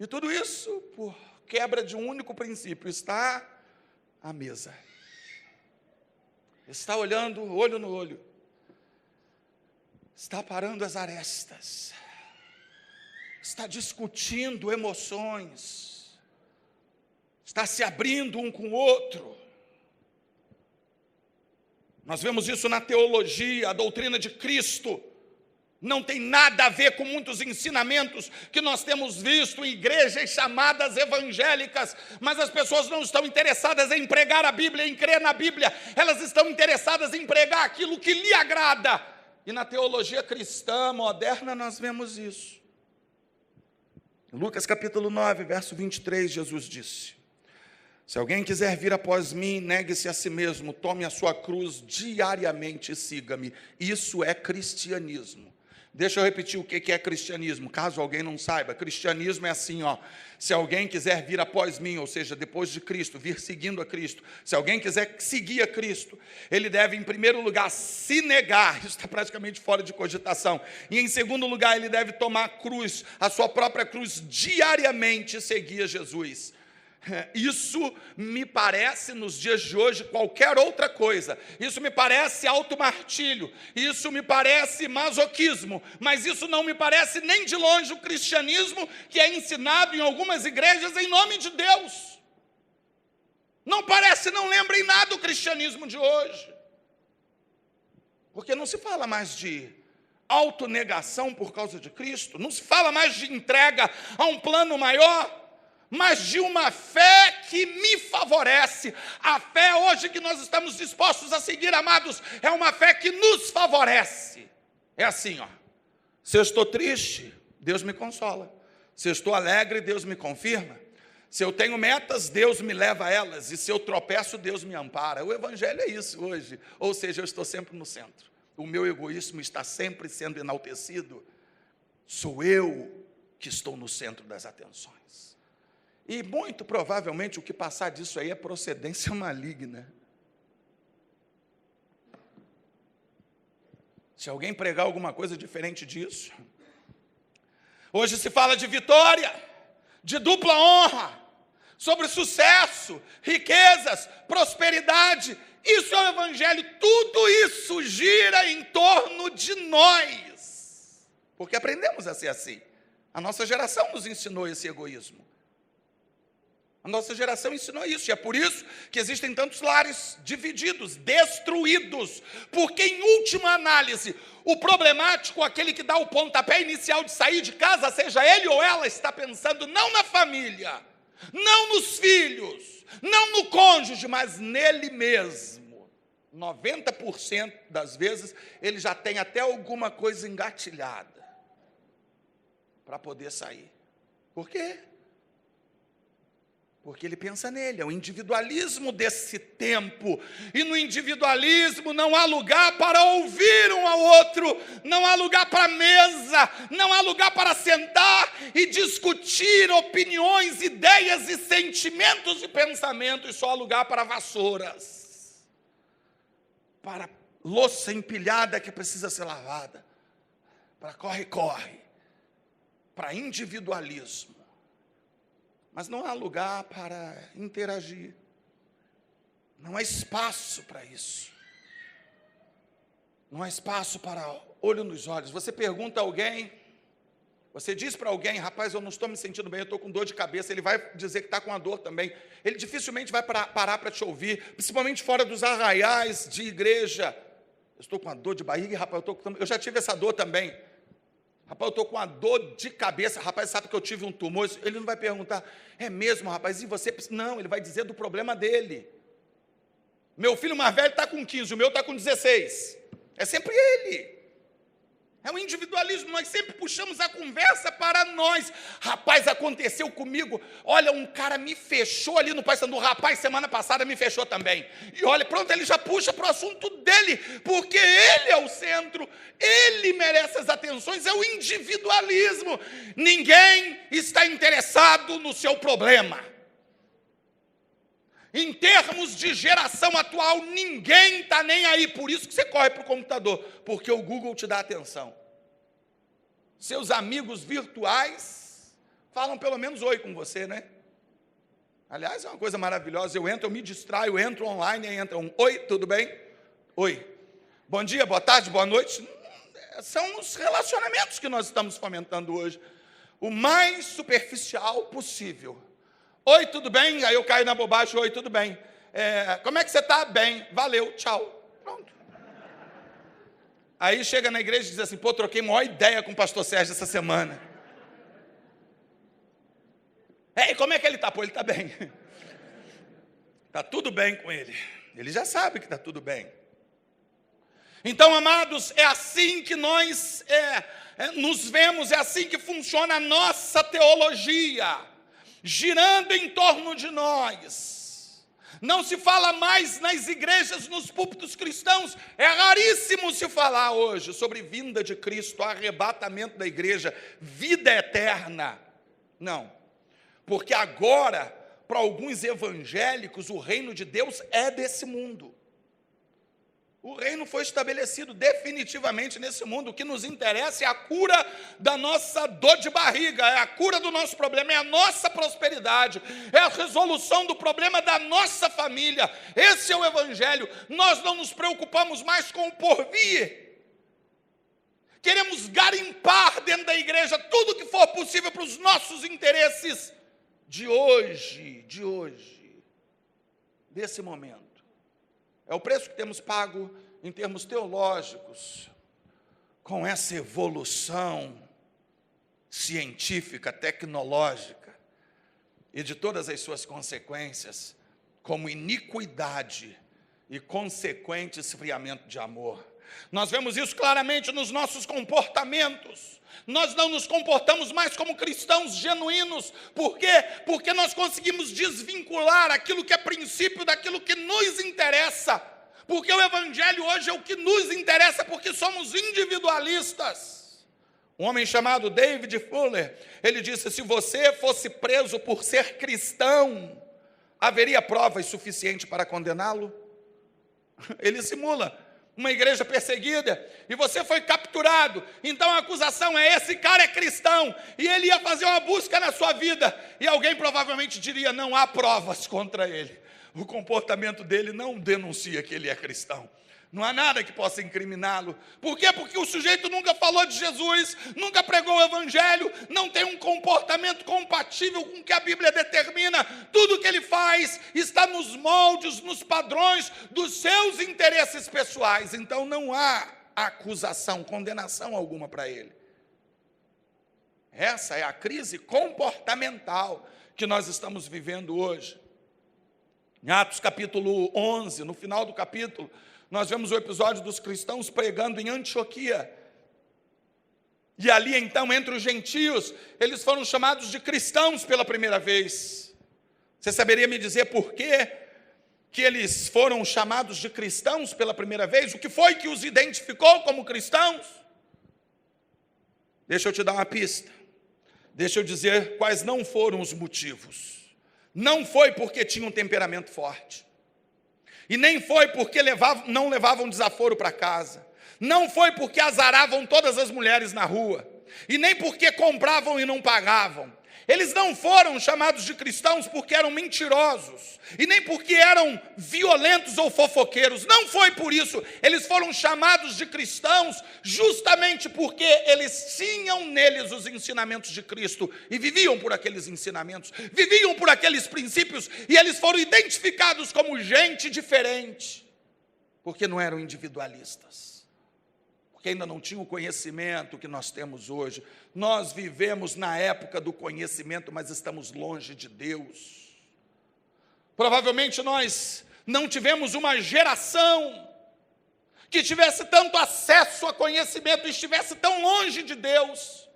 E tudo isso por quebra de um único princípio, está à mesa. Está olhando olho no olho. Está parando as arestas. Está discutindo emoções. Está se abrindo um com o outro. Nós vemos isso na teologia, a doutrina de Cristo. Não tem nada a ver com muitos ensinamentos que nós temos visto em igrejas chamadas evangélicas, mas as pessoas não estão interessadas em pregar a Bíblia, em crer na Bíblia, elas estão interessadas em pregar aquilo que lhe agrada. E na teologia cristã moderna nós vemos isso. Em Lucas capítulo 9, verso 23, Jesus disse: se alguém quiser vir após mim, negue-se a si mesmo, tome a sua cruz diariamente e siga-me. Isso é cristianismo. Deixa eu repetir o que é cristianismo, caso alguém não saiba. Cristianismo é assim, se alguém quiser vir após mim, ou seja, depois de Cristo, vir seguindo a Cristo, se alguém quiser seguir a Cristo, ele deve, em primeiro lugar, se negar, isso está praticamente fora de cogitação, e em segundo lugar, ele deve tomar a cruz, a sua própria cruz, diariamente e seguir a Jesus. Isso me parece, nos dias de hoje, qualquer outra coisa. Isso me parece automartírio, isso me parece masoquismo, mas isso não me parece nem de longe o cristianismo que é ensinado em algumas igrejas em nome de Deus. Não parece, não lembra em nada o cristianismo de hoje, porque não se fala mais de autonegação por causa de Cristo, não se fala mais de entrega a um plano maior, mas de uma fé que me favorece. A fé hoje que nós estamos dispostos a seguir, amados, é uma fé que nos favorece. É assim, se eu estou triste, Deus me consola. Se eu estou alegre, Deus me confirma. Se eu tenho metas, Deus me leva a elas. E se eu tropeço, Deus me ampara. O evangelho é isso hoje. Ou seja, eu estou sempre no centro. O meu egoísmo está sempre sendo enaltecido. Sou eu que estou no centro das atenções. E muito provavelmente o que passar disso aí é procedência maligna. Se alguém pregar alguma coisa diferente disso, hoje se fala de vitória, de dupla honra, sobre sucesso, riquezas, prosperidade. Isso é o evangelho, tudo isso gira em torno de nós, porque aprendemos a ser assim. A nossa geração nos ensinou esse egoísmo. A nossa geração ensinou isso, e é por isso que existem tantos lares divididos, destruídos, porque em última análise, o problemático, aquele que dá o pontapé inicial de sair de casa, seja ele ou ela, está pensando não na família, não nos filhos, não no cônjuge, mas nele mesmo. 90% das vezes, ele já tem até alguma coisa engatilhada para poder sair. Por quê? Porque ele pensa nele, é o individualismo desse tempo, e no individualismo não há lugar para ouvir um ao outro, não há lugar para mesa, não há lugar para sentar e discutir opiniões, ideias e sentimentos e pensamentos, só há lugar para vassouras, para louça empilhada que precisa ser lavada, para corre-corre, para individualismo. Mas não há lugar para interagir. Não há espaço para isso. Não há espaço para olho nos olhos. Você pergunta a alguém, você diz para alguém, rapaz, eu não estou me sentindo bem, eu estou com dor de cabeça, ele vai dizer que está com a dor também. Ele dificilmente vai parar para te ouvir, principalmente fora dos arraiais de igreja. Eu estou com a dor de barriga, rapaz, eu já tive essa dor também. Rapaz, eu estou com uma dor de cabeça. Rapaz, sabe que eu tive um tumor? Ele não vai perguntar, é mesmo, rapaz? E você? Não, ele vai dizer do problema dele. Meu filho mais velho está com 15, o meu está com 16. É sempre ele. É um individualismo, nós sempre puxamos a conversa para nós. Rapaz, aconteceu comigo. Olha, um cara me fechou ali no Paissandu. Rapaz, semana passada me fechou também. E olha, pronto, ele já puxa para o assunto dele, porque ele é o centro, ele merece as atenções, é o individualismo. Ninguém está interessado no seu problema. Em termos de geração atual, ninguém está nem aí. Por isso que você corre para o computador, porque o Google te dá atenção. Seus amigos virtuais falam pelo menos oi com você, né? Aliás, é uma coisa maravilhosa. Eu entro, eu me distraio, eu entro online, aí entra um oi, tudo bem? Oi. Bom dia, boa tarde, boa noite. São os relacionamentos que nós estamos fomentando hoje. O mais superficial possível. Oi, tudo bem? Aí eu caio na bobagem, oi, tudo bem. Como é que você está? Bem, valeu, tchau. Pronto. Aí chega na igreja e diz assim, pô, troquei maior ideia com o pastor Sérgio essa semana. E como é que ele está? Pô, ele está bem. Está tudo bem com ele. Ele já sabe que está tudo bem. Então, amados, é assim que nós nos vemos, é assim que funciona a nossa teologia, girando em torno de nós. Não se fala mais nas igrejas, nos púlpitos cristãos, é raríssimo se falar hoje sobre vinda de Cristo, arrebatamento da igreja, vida eterna. Não, porque agora, para alguns evangélicos, o reino de Deus é desse mundo. O reino foi estabelecido definitivamente nesse mundo. O que nos interessa é a cura da nossa dor de barriga, é a cura do nosso problema, é a nossa prosperidade, é a resolução do problema da nossa família. Esse é o evangelho. Nós não nos preocupamos mais com o porvir. Queremos garimpar dentro da igreja tudo que for possível para os nossos interesses de hoje, desse momento. É o preço que temos pago em termos teológicos, com essa evolução científica, tecnológica, e de todas as suas consequências, como iniquidade e consequente esfriamento de amor. Nós vemos isso claramente nos nossos comportamentos. Nós não nos comportamos mais como cristãos genuínos. Por quê? Porque nós conseguimos desvincular aquilo que é princípio daquilo que nos interessa. Porque o evangelho hoje é o que nos interessa, porque somos individualistas. Um homem chamado David Fuller, ele disse, se você fosse preso por ser cristão, haveria provas suficientes para condená-lo? Ele simula uma igreja perseguida, e você foi capturado, então a acusação é, esse cara é cristão, e ele ia fazer uma busca na sua vida, e alguém provavelmente diria, não há provas contra ele, o comportamento dele não denuncia que ele é cristão, não há nada que possa incriminá-lo. Por quê? Porque o sujeito nunca falou de Jesus, nunca pregou o evangelho, não tem um comportamento compatível com o que a Bíblia determina. Tudo que ele faz está nos moldes, nos padrões dos seus interesses pessoais. Então não há acusação, condenação alguma para ele. Essa é a crise comportamental que nós estamos vivendo hoje. Em Atos capítulo 11, no final do capítulo, nós vemos o episódio dos cristãos pregando em Antioquia. E ali então, entre os gentios, eles foram chamados de cristãos pela primeira vez. Você saberia me dizer por quê que eles foram chamados de cristãos pela primeira vez? O que foi que os identificou como cristãos? Deixa eu te dar uma pista. Deixa eu dizer quais não foram os motivos. Não foi porque tinham um temperamento forte. E nem foi porque não levavam desaforo para casa. Não foi porque azaravam todas as mulheres na rua. E nem porque compravam e não pagavam. Eles não foram chamados de cristãos porque eram mentirosos. E nem porque eram violentos ou fofoqueiros. Não foi por isso. Eles foram chamados de cristãos justamente porque eles tinham neles os ensinamentos de Cristo. E viviam por aqueles ensinamentos. Viviam por aqueles princípios. E eles foram identificados como gente diferente. Porque não eram individualistas. Porque ainda não tinham o conhecimento que nós temos hoje. Nós vivemos na época do conhecimento, mas estamos longe de Deus. Provavelmente nós não tivemos uma geração que tivesse tanto acesso a conhecimento, estivesse tão longe de Deus,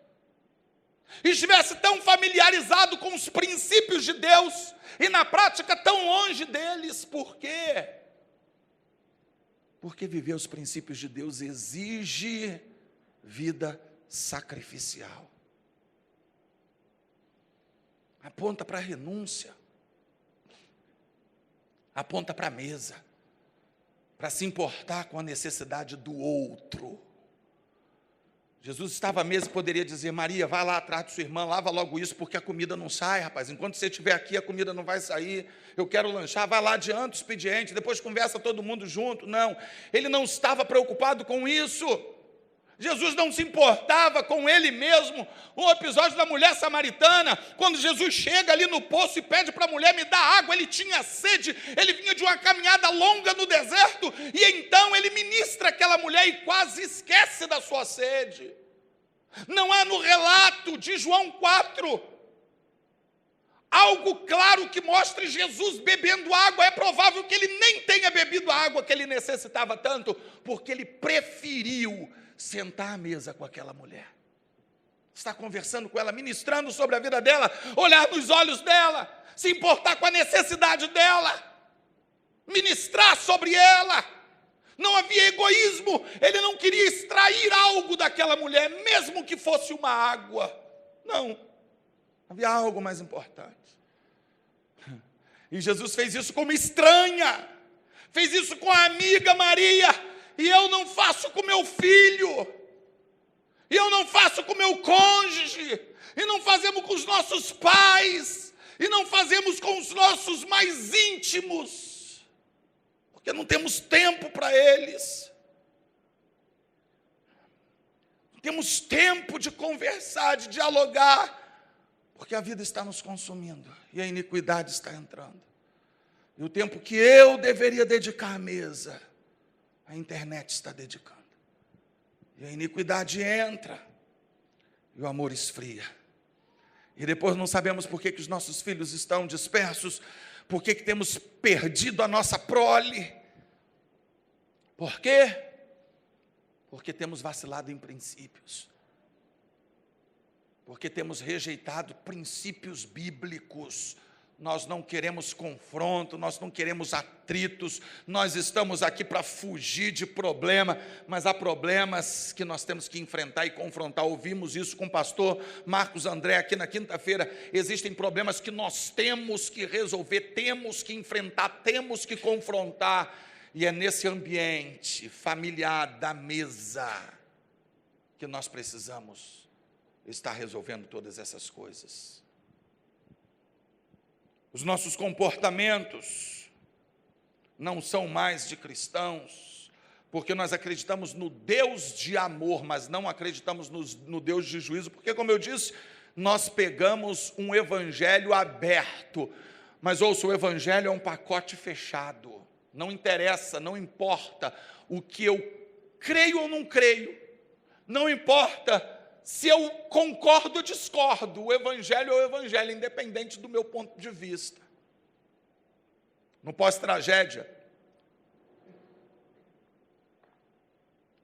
estivesse tão familiarizado com os princípios de Deus, e na prática tão longe deles. Por quê? Porque viver os princípios de Deus exige vida sacrificial. Aponta para a renúncia. Aponta para a mesa. Para se importar com a necessidade do outro. Jesus estava à mesa e poderia dizer, Maria, vai lá atrás de sua irmã, lava logo isso, porque a comida não sai, rapaz. Enquanto você estiver aqui, a comida não vai sair. Eu quero lanchar, vai lá adianta o expediente, depois conversa todo mundo junto. Não, ele não estava preocupado com isso. Jesus não se importava com ele mesmo. O episódio da mulher samaritana, quando Jesus chega ali no poço e pede para a mulher, me dá água, ele tinha sede, ele vinha de uma caminhada longa no deserto, e então ele ministra aquela mulher e quase esquece da sua sede. Não há no relato de João 4 algo claro que mostre Jesus bebendo água. É provável que ele nem tenha bebido a água que ele necessitava tanto, porque ele preferiu sentar à mesa com aquela mulher, estar conversando com ela, ministrando sobre a vida dela, olhar nos olhos dela, se importar com a necessidade dela, ministrar sobre ela. Não havia egoísmo, ele não queria extrair algo daquela mulher, mesmo que fosse uma água. Não, havia algo mais importante. E Jesus fez isso com uma estranha, fez isso com a amiga Maria. E eu não faço com meu filho, e eu não faço com meu cônjuge, e não fazemos com os nossos pais, e não fazemos com os nossos mais íntimos, porque não temos tempo para eles. Não temos tempo de conversar, de dialogar, porque a vida está nos consumindo, e a iniquidade está entrando. E o tempo que eu deveria dedicar à mesa, a internet está dedicando. E a iniquidade entra, e o amor esfria. E depois não sabemos por que os nossos filhos estão dispersos, por que temos perdido a nossa prole. Por quê? Porque temos vacilado em princípios. Porque temos rejeitado princípios bíblicos. Nós não queremos confronto, nós não queremos atritos, nós estamos aqui para fugir de problema, mas há problemas que nós temos que enfrentar e confrontar. Ouvimos isso com o pastor Marcos André aqui na quinta-feira. Existem problemas que nós temos que resolver, temos que enfrentar, temos que confrontar, e é nesse ambiente familiar da mesa que nós precisamos estar resolvendo todas essas coisas. Os nossos comportamentos não são mais de cristãos, porque nós acreditamos no Deus de amor, mas não acreditamos no Deus de juízo, porque, como eu disse, nós pegamos um evangelho aberto, mas ouça, o evangelho é um pacote fechado, não interessa, não importa o que eu creio ou não creio, não importa se eu concordo ou discordo, o evangelho é o evangelho, independente do meu ponto de vista. No pós-tragédia,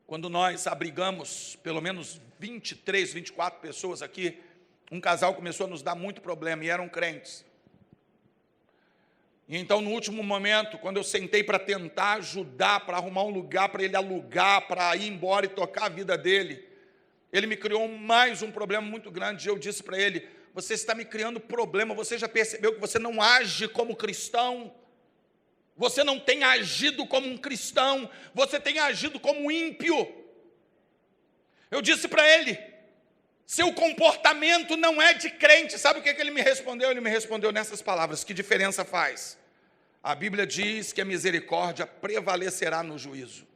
quando nós abrigamos pelo menos 23, 24 pessoas aqui, um casal começou a nos dar muito problema, e eram crentes. E então, no último momento, quando eu sentei para tentar ajudar, para arrumar um lugar para ele alugar, para ir embora e tocar a vida dele, ele me criou mais um problema muito grande. E eu disse para ele: você está me criando problema, você já percebeu que você não age como cristão? Você não tem agido como um cristão, você tem agido como um ímpio. Eu disse para ele: seu comportamento não é de crente. Sabe o que ele me respondeu? Ele me respondeu nessas palavras: que diferença faz? A Bíblia diz que a misericórdia prevalecerá no juízo.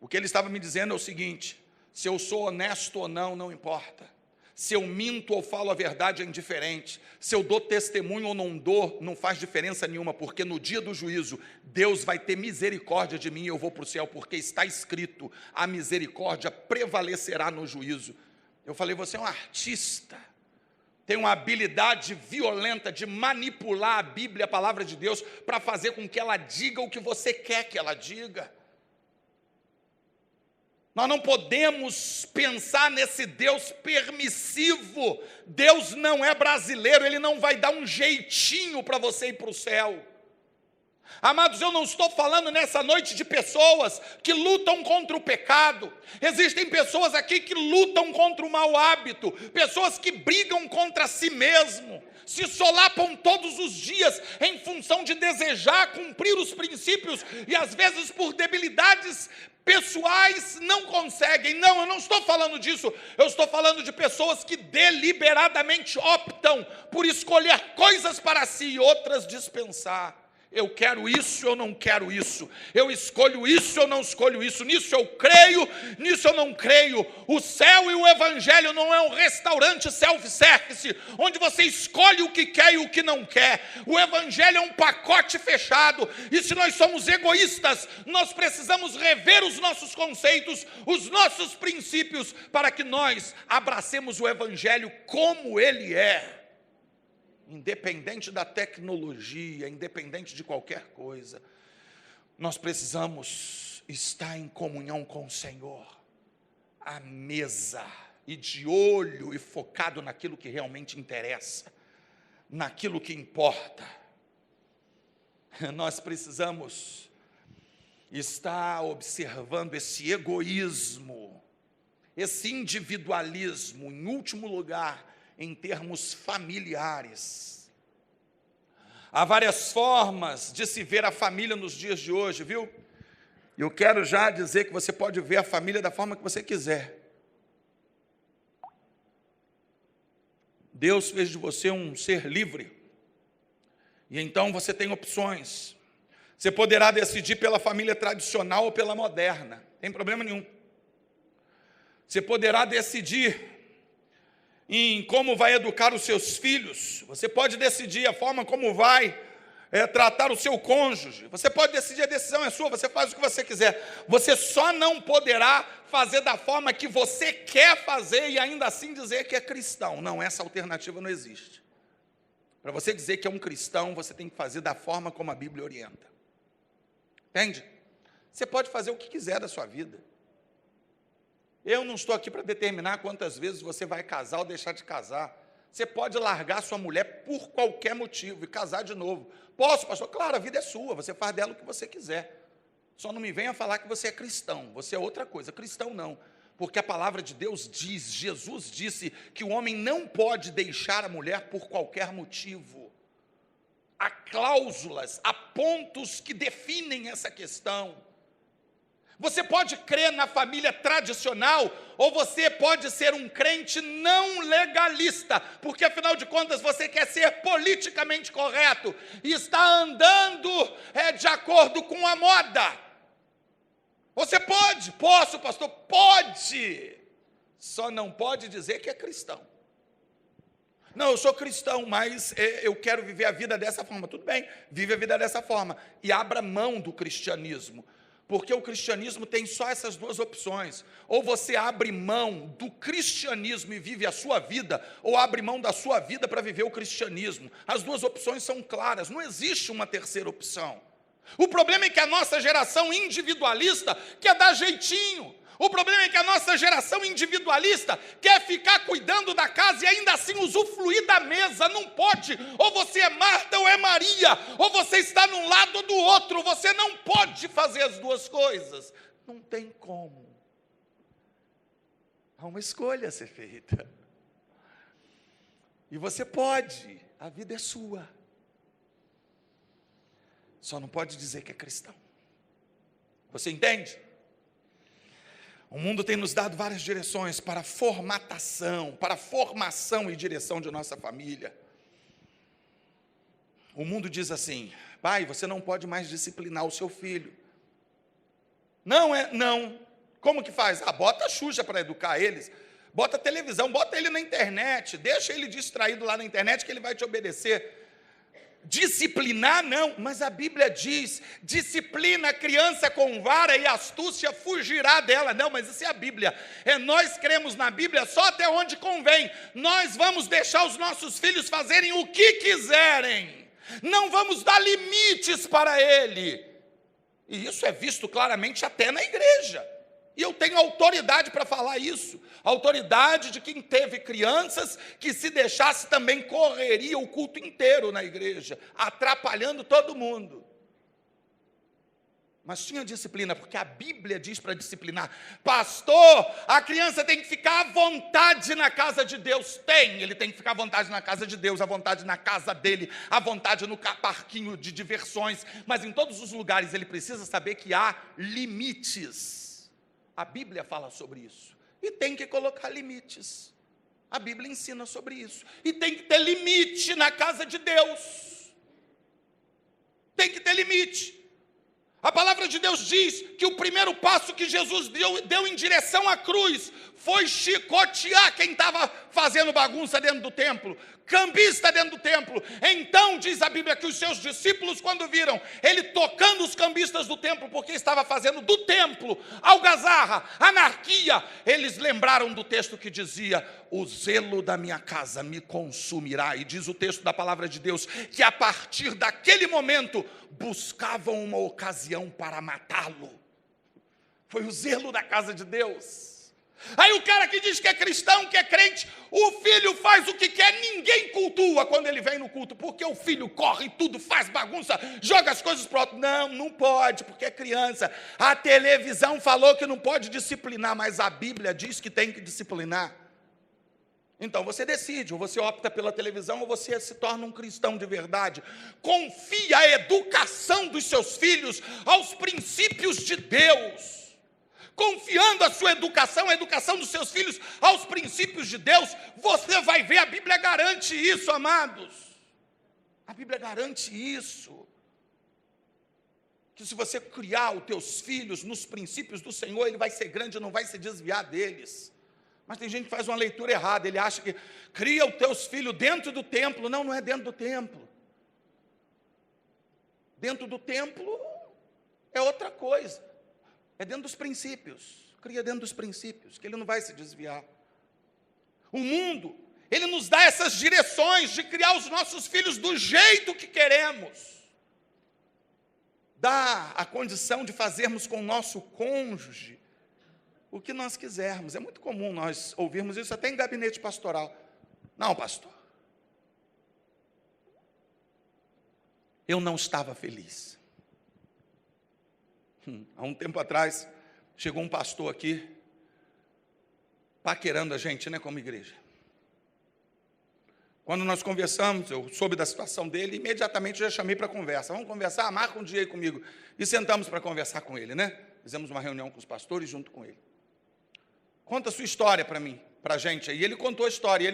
O que ele estava me dizendo é o seguinte: se eu sou honesto ou não, não importa. Se eu minto ou falo a verdade, é indiferente. Se eu dou testemunho ou não dou, não faz diferença nenhuma, porque no dia do juízo, Deus vai ter misericórdia de mim e eu vou para o céu, porque está escrito: a misericórdia prevalecerá no juízo. Eu falei: você é um artista, tem uma habilidade violenta de manipular a Bíblia, a palavra de Deus, para fazer com que ela diga o que você quer que ela diga. Nós não podemos pensar nesse Deus permissivo. Deus não é brasileiro, Ele não vai dar um jeitinho para você ir para o céu. Amados, eu não estou falando nessa noite de pessoas que lutam contra o pecado. Existem pessoas aqui que lutam contra o mau hábito, pessoas que brigam contra si mesmo, se solapam todos os dias em função de desejar cumprir os princípios e às vezes por debilidades pessoais não conseguem. Não, eu não estou falando disso. Eu estou falando de pessoas que deliberadamente optam por escolher coisas para si e outras dispensar. Eu quero isso, eu não quero isso. Eu escolho isso, eu não escolho isso. Nisso eu creio, nisso eu não creio. O céu e o evangelho não é um restaurante self-service, onde você escolhe o que quer e o que não quer. O evangelho é um pacote fechado. E se nós somos egoístas, nós precisamos rever os nossos conceitos, os nossos princípios, para que nós abracemos o evangelho como ele é. Independente da tecnologia, independente de qualquer coisa, nós precisamos estar em comunhão com o Senhor, à mesa, e de olho e focado naquilo que realmente interessa, naquilo que importa. Nós precisamos estar observando esse egoísmo, esse individualismo, em último lugar, em termos familiares. Há várias formas de se ver a família nos dias de hoje, viu? Eu quero já dizer que você pode ver a família da forma que você quiser. Deus fez de você um ser livre. E então você tem opções. Você poderá decidir pela família tradicional ou pela moderna. Não tem problema nenhum. Você poderá decidir em como vai educar os seus filhos. Você pode decidir a forma como vai tratar o seu cônjuge. Você pode decidir, a decisão é sua, você faz o que você quiser. Você só não poderá fazer da forma que você quer fazer e ainda assim dizer que é cristão. Não, essa alternativa não existe. Para você dizer que é um cristão, você tem que fazer da forma como a Bíblia orienta. Entende? Você pode fazer o que quiser da sua vida. Eu não estou aqui para determinar quantas vezes você vai casar ou deixar de casar. Você pode largar sua mulher por qualquer motivo e casar de novo. Posso, pastor? Claro, a vida é sua, você faz dela o que você quiser. Só não me venha falar que você é cristão, você é outra coisa. Cristão não, porque a palavra de Deus diz, Jesus disse que o homem não pode deixar a mulher por qualquer motivo. Há cláusulas, há pontos que definem essa questão. Você pode crer na família tradicional, ou você pode ser um crente não legalista, porque afinal de contas você quer ser politicamente correto, e está andando de acordo com a moda. Você pode, posso, pastor? Pode, só não pode dizer que é cristão. Não, eu sou cristão, mas eu quero viver a vida dessa forma. Tudo bem, vive a vida dessa forma, e abra mão do cristianismo. Porque o cristianismo tem só essas duas opções. Ou você abre mão do cristianismo e vive a sua vida, ou abre mão da sua vida para viver o cristianismo. As duas opções são claras, não existe uma terceira opção. O problema é que a nossa geração individualista quer dar jeitinho. O problema é que a nossa geração individualista quer ficar cuidando da casa e ainda assim usufruir da mesa. Não pode. Ou você é Marta ou é Maria. Ou você está num lado ou do outro. Você não pode fazer as duas coisas. Não tem como. Há uma escolha a ser feita. E você pode. A vida é sua. Só não pode dizer que é cristão. Você entende? O mundo tem nos dado várias direções para formatação, para formação e direção de nossa família. O mundo diz assim: pai, você não pode mais disciplinar o seu filho. Não. Como que faz? Bota a Xuxa para educar eles. Bota a televisão, bota ele na internet. Deixa ele distraído lá na internet que ele vai te obedecer. Disciplinar não, mas a Bíblia diz, disciplina a criança com vara e astúcia fugirá dela. Não, mas isso é a Bíblia, nós cremos na Bíblia só até onde convém. Nós vamos deixar os nossos filhos fazerem o que quiserem, não vamos dar limites para ele, e isso é visto claramente até na igreja. E eu tenho autoridade para falar isso, autoridade de quem teve crianças que, se deixasse, também correria o culto inteiro na igreja, atrapalhando todo mundo. Mas tinha disciplina, porque a Bíblia diz para disciplinar. Pastor, a criança tem que ficar à vontade na casa de Deus. Ele tem que ficar à vontade na casa de Deus, à vontade na casa dele, à vontade no parquinho de diversões, mas em todos os lugares ele precisa saber que há limites. A Bíblia fala sobre isso, e tem que colocar limites. A Bíblia ensina sobre isso, e tem que ter limite na casa de Deus. tem que ter limite. A palavra de Deus diz que o primeiro passo que Jesus deu em direção à cruz foi chicotear quem estava fazendo bagunça dentro do templo, cambista dentro do templo. Então diz a Bíblia que os seus discípulos, quando viram ele tocando os cambistas do templo, porque estava fazendo do templo algazarra, anarquia, eles lembraram do texto que dizia: o zelo da minha casa me consumirá. E diz o texto da palavra de Deus que a partir daquele momento buscavam uma ocasião para matá-lo. Foi o zelo da casa de Deus. Aí o cara que diz que é cristão, que é crente, o filho faz o que quer, ninguém cultua quando ele vem no culto, porque o filho corre tudo, faz bagunça, joga as coisas pro alto. Não, não pode, porque é criança. A televisão falou que não pode disciplinar, mas a Bíblia diz que tem que disciplinar. Então você decide, ou você opta pela televisão, ou você se torna um cristão de verdade. Confia a educação dos seus filhos aos princípios de Deus. Confiando a sua educação, a educação dos seus filhos aos princípios de Deus, você vai ver, a Bíblia garante isso, amados. A Bíblia garante isso. Que se você criar os teus filhos nos princípios do Senhor, ele vai ser grande e não vai se desviar deles. Mas tem gente que faz uma leitura errada, ele acha que cria os teus filhos dentro do templo. Não, não é dentro do templo. Dentro do templo é outra coisa. É dentro dos princípios. Cria dentro dos princípios, que ele não vai se desviar. O mundo, ele nos dá essas direções de criar os nossos filhos do jeito que queremos. Dá a condição de fazermos com o nosso cônjuge o que nós quisermos. É muito comum nós ouvirmos isso até em gabinete pastoral. Não, pastor, eu não estava feliz. Há um tempo atrás, chegou um pastor aqui, paquerando a gente, como igreja. Quando nós conversamos, eu soube da situação dele, imediatamente eu já chamei para conversa. Vamos conversar? Marca um dia aí comigo. E sentamos para conversar com ele, Fizemos uma reunião com os pastores junto com ele. Conta a sua história para mim, para a gente. E ele contou a história,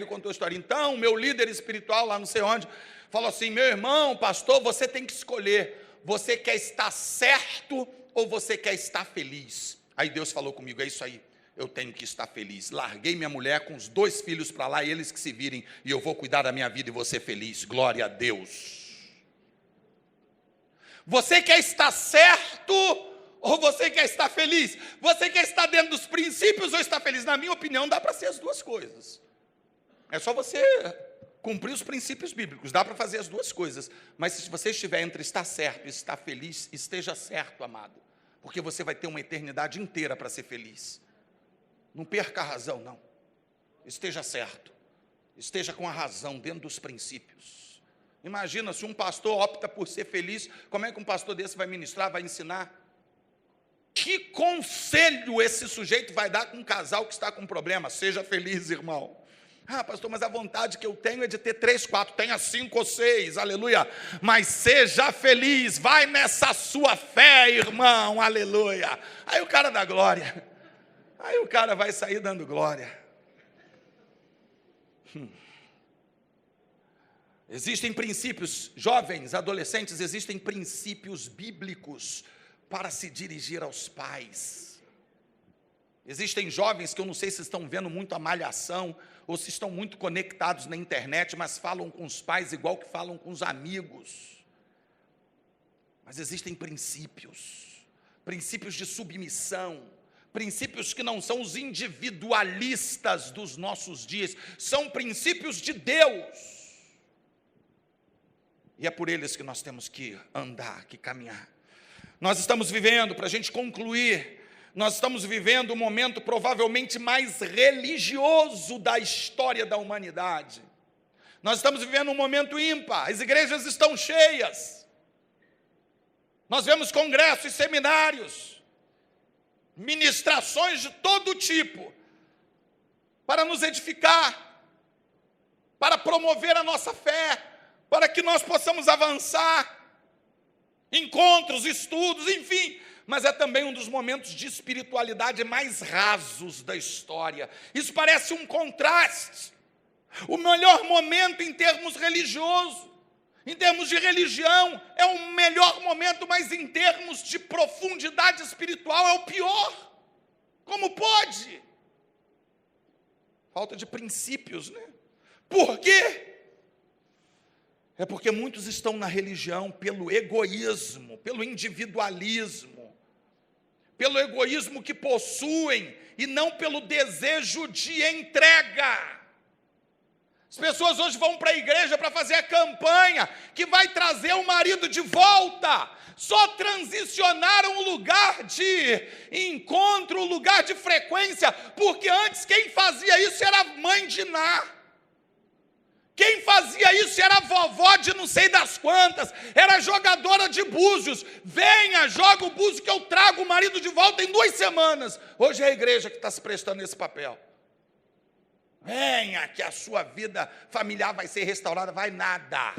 Então, meu líder espiritual, lá não sei onde, falou assim: meu irmão, pastor, você tem que escolher. Você quer estar certo ou você quer estar feliz? Aí Deus falou comigo: é isso aí, eu tenho que estar feliz. Larguei minha mulher com os 2 filhos para lá, eles que se virem, e eu vou cuidar da minha vida e vou ser feliz. Glória a Deus. Você quer estar certo ou você quer estar feliz? Você quer estar dentro dos princípios ou estar feliz? Na minha opinião, dá para ser as duas coisas. É só você cumprir os princípios bíblicos, dá para fazer as duas coisas. Mas se você estiver entre estar certo e estar feliz, esteja certo, amado, porque você vai ter uma eternidade inteira para ser feliz. Não perca a razão, não. Esteja certo, esteja com a razão dentro dos princípios. Imagina se um pastor opta por ser feliz, como é que um pastor desse vai ministrar, vai ensinar? Que conselho esse sujeito vai dar com um casal que está com problema? Seja feliz, irmão. Ah, pastor, mas a vontade que eu tenho é de ter 3, 4, tenha 5 ou 6, aleluia. Mas seja feliz, vai nessa sua fé, irmão, aleluia. Aí o cara dá glória. Aí o cara vai sair dando glória. Existem princípios, jovens, adolescentes, existem princípios bíblicos para se dirigir aos pais. Existem jovens que eu não sei se estão vendo muito a Malhação, ou se estão muito conectados na internet, mas falam com os pais igual que falam com os amigos. Mas existem princípios de submissão, princípios que não são os individualistas dos nossos dias, são princípios de Deus. E é por eles que nós temos que andar, que caminhar. Nós estamos vivendo, para a gente concluir, nós estamos vivendo o momento provavelmente mais religioso da história da humanidade. Nós estamos vivendo um momento ímpar, as igrejas estão cheias. Nós vemos congressos e seminários, ministrações de todo tipo, para nos edificar, para promover a nossa fé, para que nós possamos avançar, encontros, estudos, enfim, mas é também um dos momentos de espiritualidade mais rasos da história. Isso parece um contraste. O melhor momento em termos religiosos Em termos de religião, é o melhor momento, mas em termos de profundidade espiritual, é o pior. Como pode? Falta de princípios, né? Por quê? É porque muitos estão na religião pelo egoísmo, pelo individualismo, pelo egoísmo que possuem e não pelo desejo de entrega. As pessoas hoje vão para a igreja para fazer a campanha que vai trazer o marido de volta. Só transicionaram o lugar de encontro, o lugar de frequência, porque antes quem fazia isso era a mãe de Ná. Quem fazia isso era a vovó de não sei das quantas, era a jogadora de búzios. Venha, joga o búzio que eu trago o marido de volta em 2 semanas. Hoje é a igreja que está se prestando esse papel. Venha, que a sua vida familiar vai ser restaurada. Vai nada.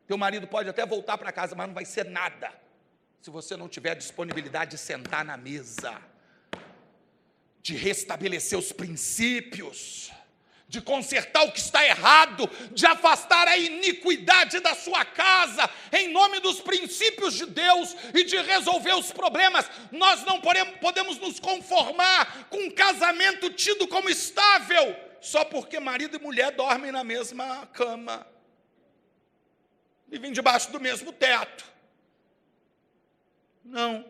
Teu marido pode até voltar para casa, mas não vai ser nada, se você não tiver disponibilidade de sentar na mesa, de restabelecer os princípios, de consertar o que está errado, de afastar a iniquidade da sua casa, em nome dos princípios de Deus, e de resolver os problemas. Nós não podemos nos conformar com um casamento tido como estável, só porque marido e mulher dormem na mesma cama, vivem debaixo do mesmo teto. Não.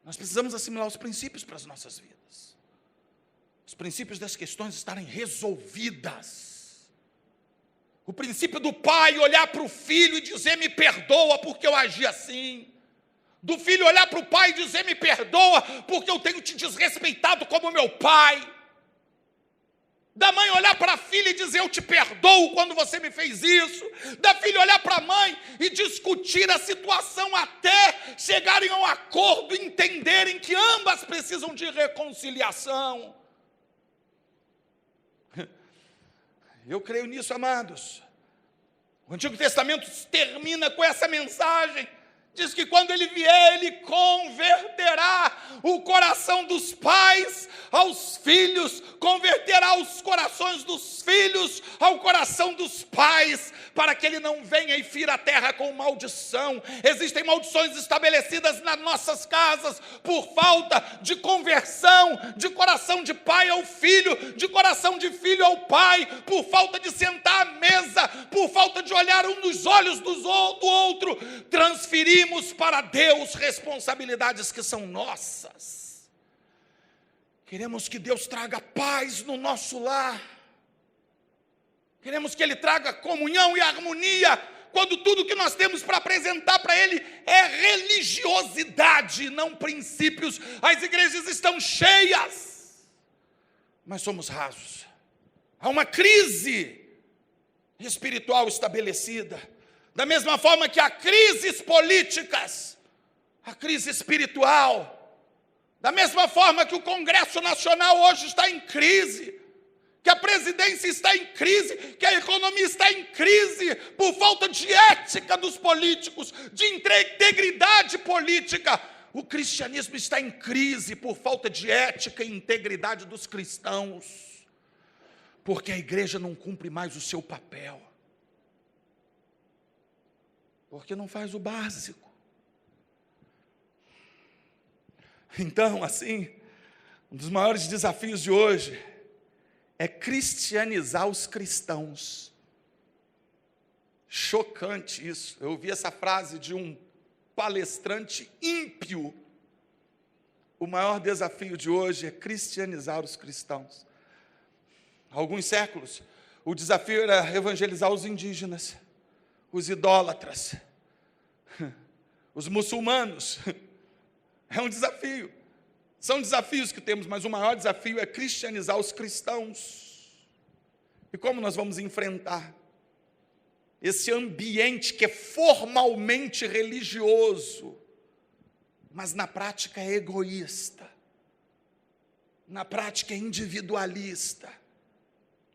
Nós precisamos assimilar os princípios para as nossas vidas. Os princípios das questões estarem resolvidas. O princípio do pai olhar para o filho e dizer: me perdoa porque eu agi assim. Do filho olhar para o pai e dizer: me perdoa porque eu tenho te desrespeitado como meu pai. Da mãe olhar para a filha e dizer: eu te perdoo quando você me fez isso. Da filha olhar para a mãe e discutir a situação até chegarem a um acordo e entenderem que ambas precisam de reconciliação. Eu creio nisso, amados. O Antigo Testamento termina com essa mensagem. Diz que quando ele vier, ele converterá o coração dos pais aos filhos, converterá os corações dos filhos ao coração dos pais, para que ele não venha e fira a terra com maldição. Existem maldições estabelecidas nas nossas casas por falta de conversão, de coração de pai ao filho, de coração de filho ao pai, por falta de sentar à mesa, por falta de olhar um nos olhos do outro. Transferimos para Deus responsabilidades que são nossas. Queremos que Deus traga paz no nosso lar. Queremos que Ele traga comunhão e harmonia, quando tudo que nós temos para apresentar para Ele é religiosidade, não princípios. As igrejas estão cheias, mas somos rasos. Há uma crise espiritual estabelecida. Da mesma forma que há crises políticas, a crise espiritual. Da mesma forma que o Congresso Nacional hoje está em crise, que a presidência está em crise, que a economia está em crise, por falta de ética dos políticos, de integridade política. O cristianismo está em crise por falta de ética e integridade dos cristãos, porque a igreja não cumpre mais o seu papel. Porque não faz o básico. Então, assim, um dos maiores desafios de hoje é cristianizar os cristãos. Chocante isso. Eu ouvi essa frase de um palestrante ímpio. O maior desafio de hoje é cristianizar os cristãos. Há alguns séculos, o desafio era evangelizar os indígenas, os idólatras, os muçulmanos. É um desafio. São desafios que temos, mas o maior desafio é cristianizar os cristãos. E como nós vamos enfrentar esse ambiente que é formalmente religioso, mas na prática é egoísta, na prática é individualista?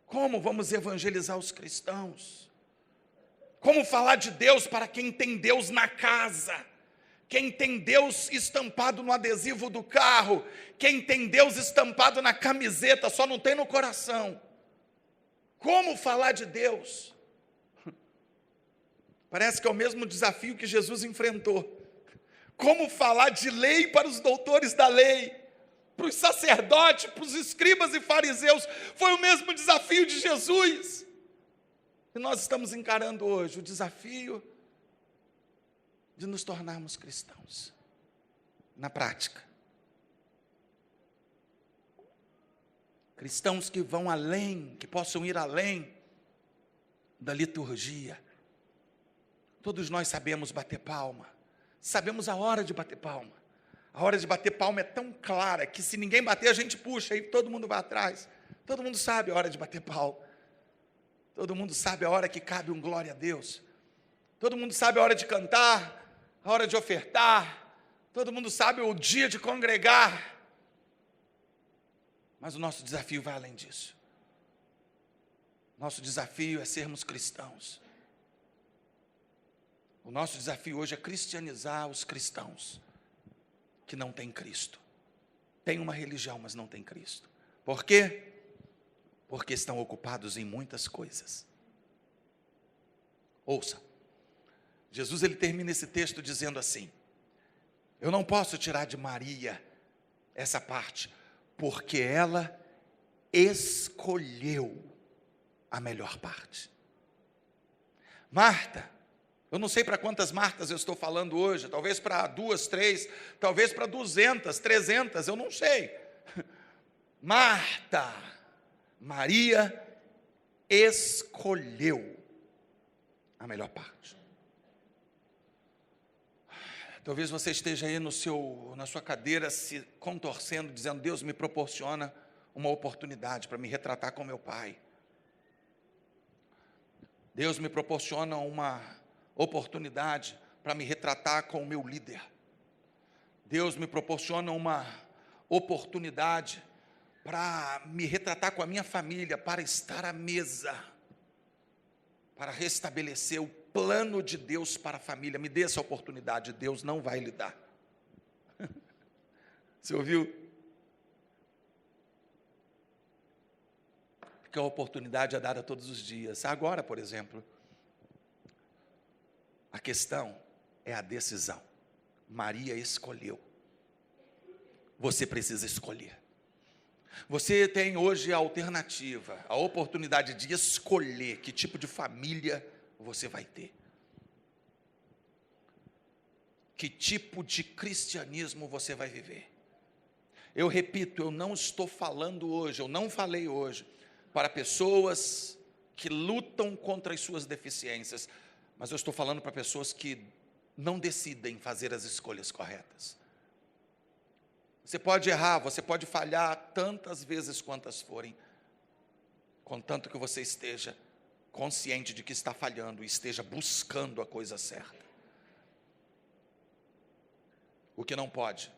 Como vamos evangelizar os cristãos? Como falar de Deus para quem tem Deus na casa? Quem tem Deus estampado no adesivo do carro? Quem tem Deus estampado na camiseta, só não tem no coração? Como falar de Deus? Parece que é o mesmo desafio que Jesus enfrentou. Como falar de lei para os doutores da lei, para os sacerdotes, para os escribas e fariseus, foi o mesmo desafio de Jesus. E nós estamos encarando hoje o desafio de nos tornarmos cristãos, na prática. Cristãos que vão além, que possam ir além da liturgia. Todos nós sabemos bater palma, sabemos a hora de bater palma. A hora de bater palma é tão clara que se ninguém bater a gente puxa e todo mundo vai atrás. Todo mundo sabe a hora de bater palma. Todo mundo sabe a hora que cabe um glória a Deus. Todo mundo sabe a hora de cantar, a hora de ofertar. Todo mundo sabe o dia de congregar. Mas o nosso desafio vai além disso. Nosso desafio é sermos cristãos. O nosso desafio hoje é cristianizar os cristãos que não têm Cristo. Tem uma religião, mas não tem Cristo. Por quê? Porque estão ocupados em muitas coisas. Ouça, Jesus ele termina esse texto dizendo assim: eu não posso tirar de Maria essa parte, porque ela escolheu a melhor parte. Marta, eu não sei para quantas Martas eu estou falando hoje, talvez para 2, 3, talvez para 200, 300, eu não sei. Marta, Maria escolheu a melhor parte. Talvez você esteja aí na sua cadeira se contorcendo, dizendo: Deus me proporciona uma oportunidade para me retratar com meu pai. Deus me proporciona uma oportunidade para me retratar com o meu líder. Deus me proporciona uma oportunidade para me retratar com a minha família, para estar à mesa, para restabelecer o plano de Deus para a família. Me dê essa oportunidade, Deus não vai lhe dar. Você ouviu? Porque a oportunidade é dada todos os dias. Agora, por exemplo, a questão é a decisão. Maria escolheu. Você precisa escolher. Você tem hoje a alternativa, a oportunidade de escolher que tipo de família você vai ter. Que tipo de cristianismo você vai viver. Eu repito, eu não estou falando hoje, eu não falei hoje para pessoas que lutam contra as suas deficiências, mas eu estou falando para pessoas que não decidem fazer as escolhas corretas. Você pode errar, você pode falhar tantas vezes quantas forem, contanto que você esteja consciente de que está falhando e esteja buscando a coisa certa. O que não pode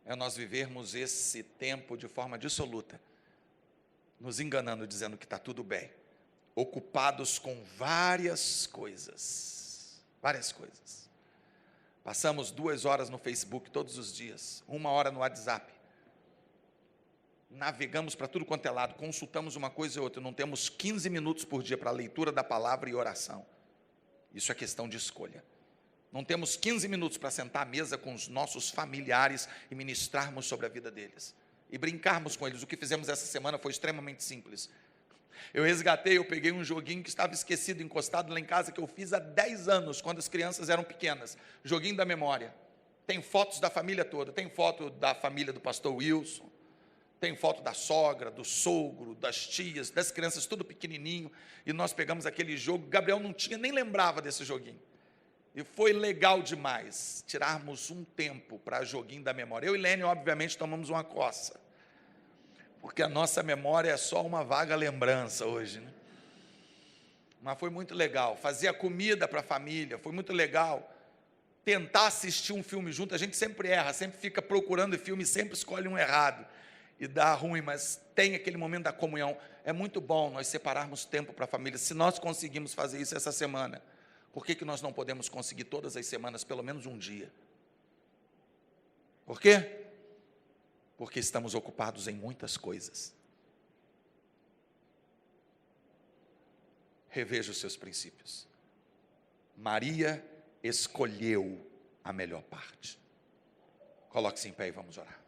é nós vivermos esse tempo de forma dissoluta, nos enganando, dizendo que está tudo bem, ocupados com várias coisas. Passamos 2 horas no Facebook todos os dias, 1 hora no WhatsApp. Navegamos para tudo quanto é lado, consultamos uma coisa e outra, não temos 15 minutos por dia para a leitura da palavra e oração. Isso é questão de escolha. Não temos 15 minutos para sentar à mesa com os nossos familiares e ministrarmos sobre a vida deles. E brincarmos com eles. O que fizemos essa semana foi extremamente simples. Eu peguei um joguinho que estava esquecido, encostado lá em casa, que eu fiz há 10 anos, quando as crianças eram pequenas. Joguinho da memória. Tem fotos da família toda. Tem foto da família do pastor Wilson. Tem foto da sogra, do sogro, das tias, das crianças, tudo pequenininho. E nós pegamos aquele jogo. Gabriel não tinha, nem lembrava desse joguinho. E foi legal demais tirarmos um tempo para joguinho da memória. Eu e Lênin, obviamente, tomamos uma coça, porque a nossa memória é só uma vaga lembrança hoje, né? Mas foi muito legal. Fazia comida para a família, foi muito legal. Tentar assistir um filme junto, a gente sempre erra, sempre fica procurando filme, sempre escolhe um errado. E dá ruim, mas tem aquele momento da comunhão. É muito bom nós separarmos tempo para a família. Se nós conseguimos fazer isso essa semana, por que nós não podemos conseguir todas as semanas, pelo menos um dia? Por quê? Porque estamos ocupados em muitas coisas. Reveja os seus princípios. Maria escolheu a melhor parte. Coloque-se em pé e vamos orar.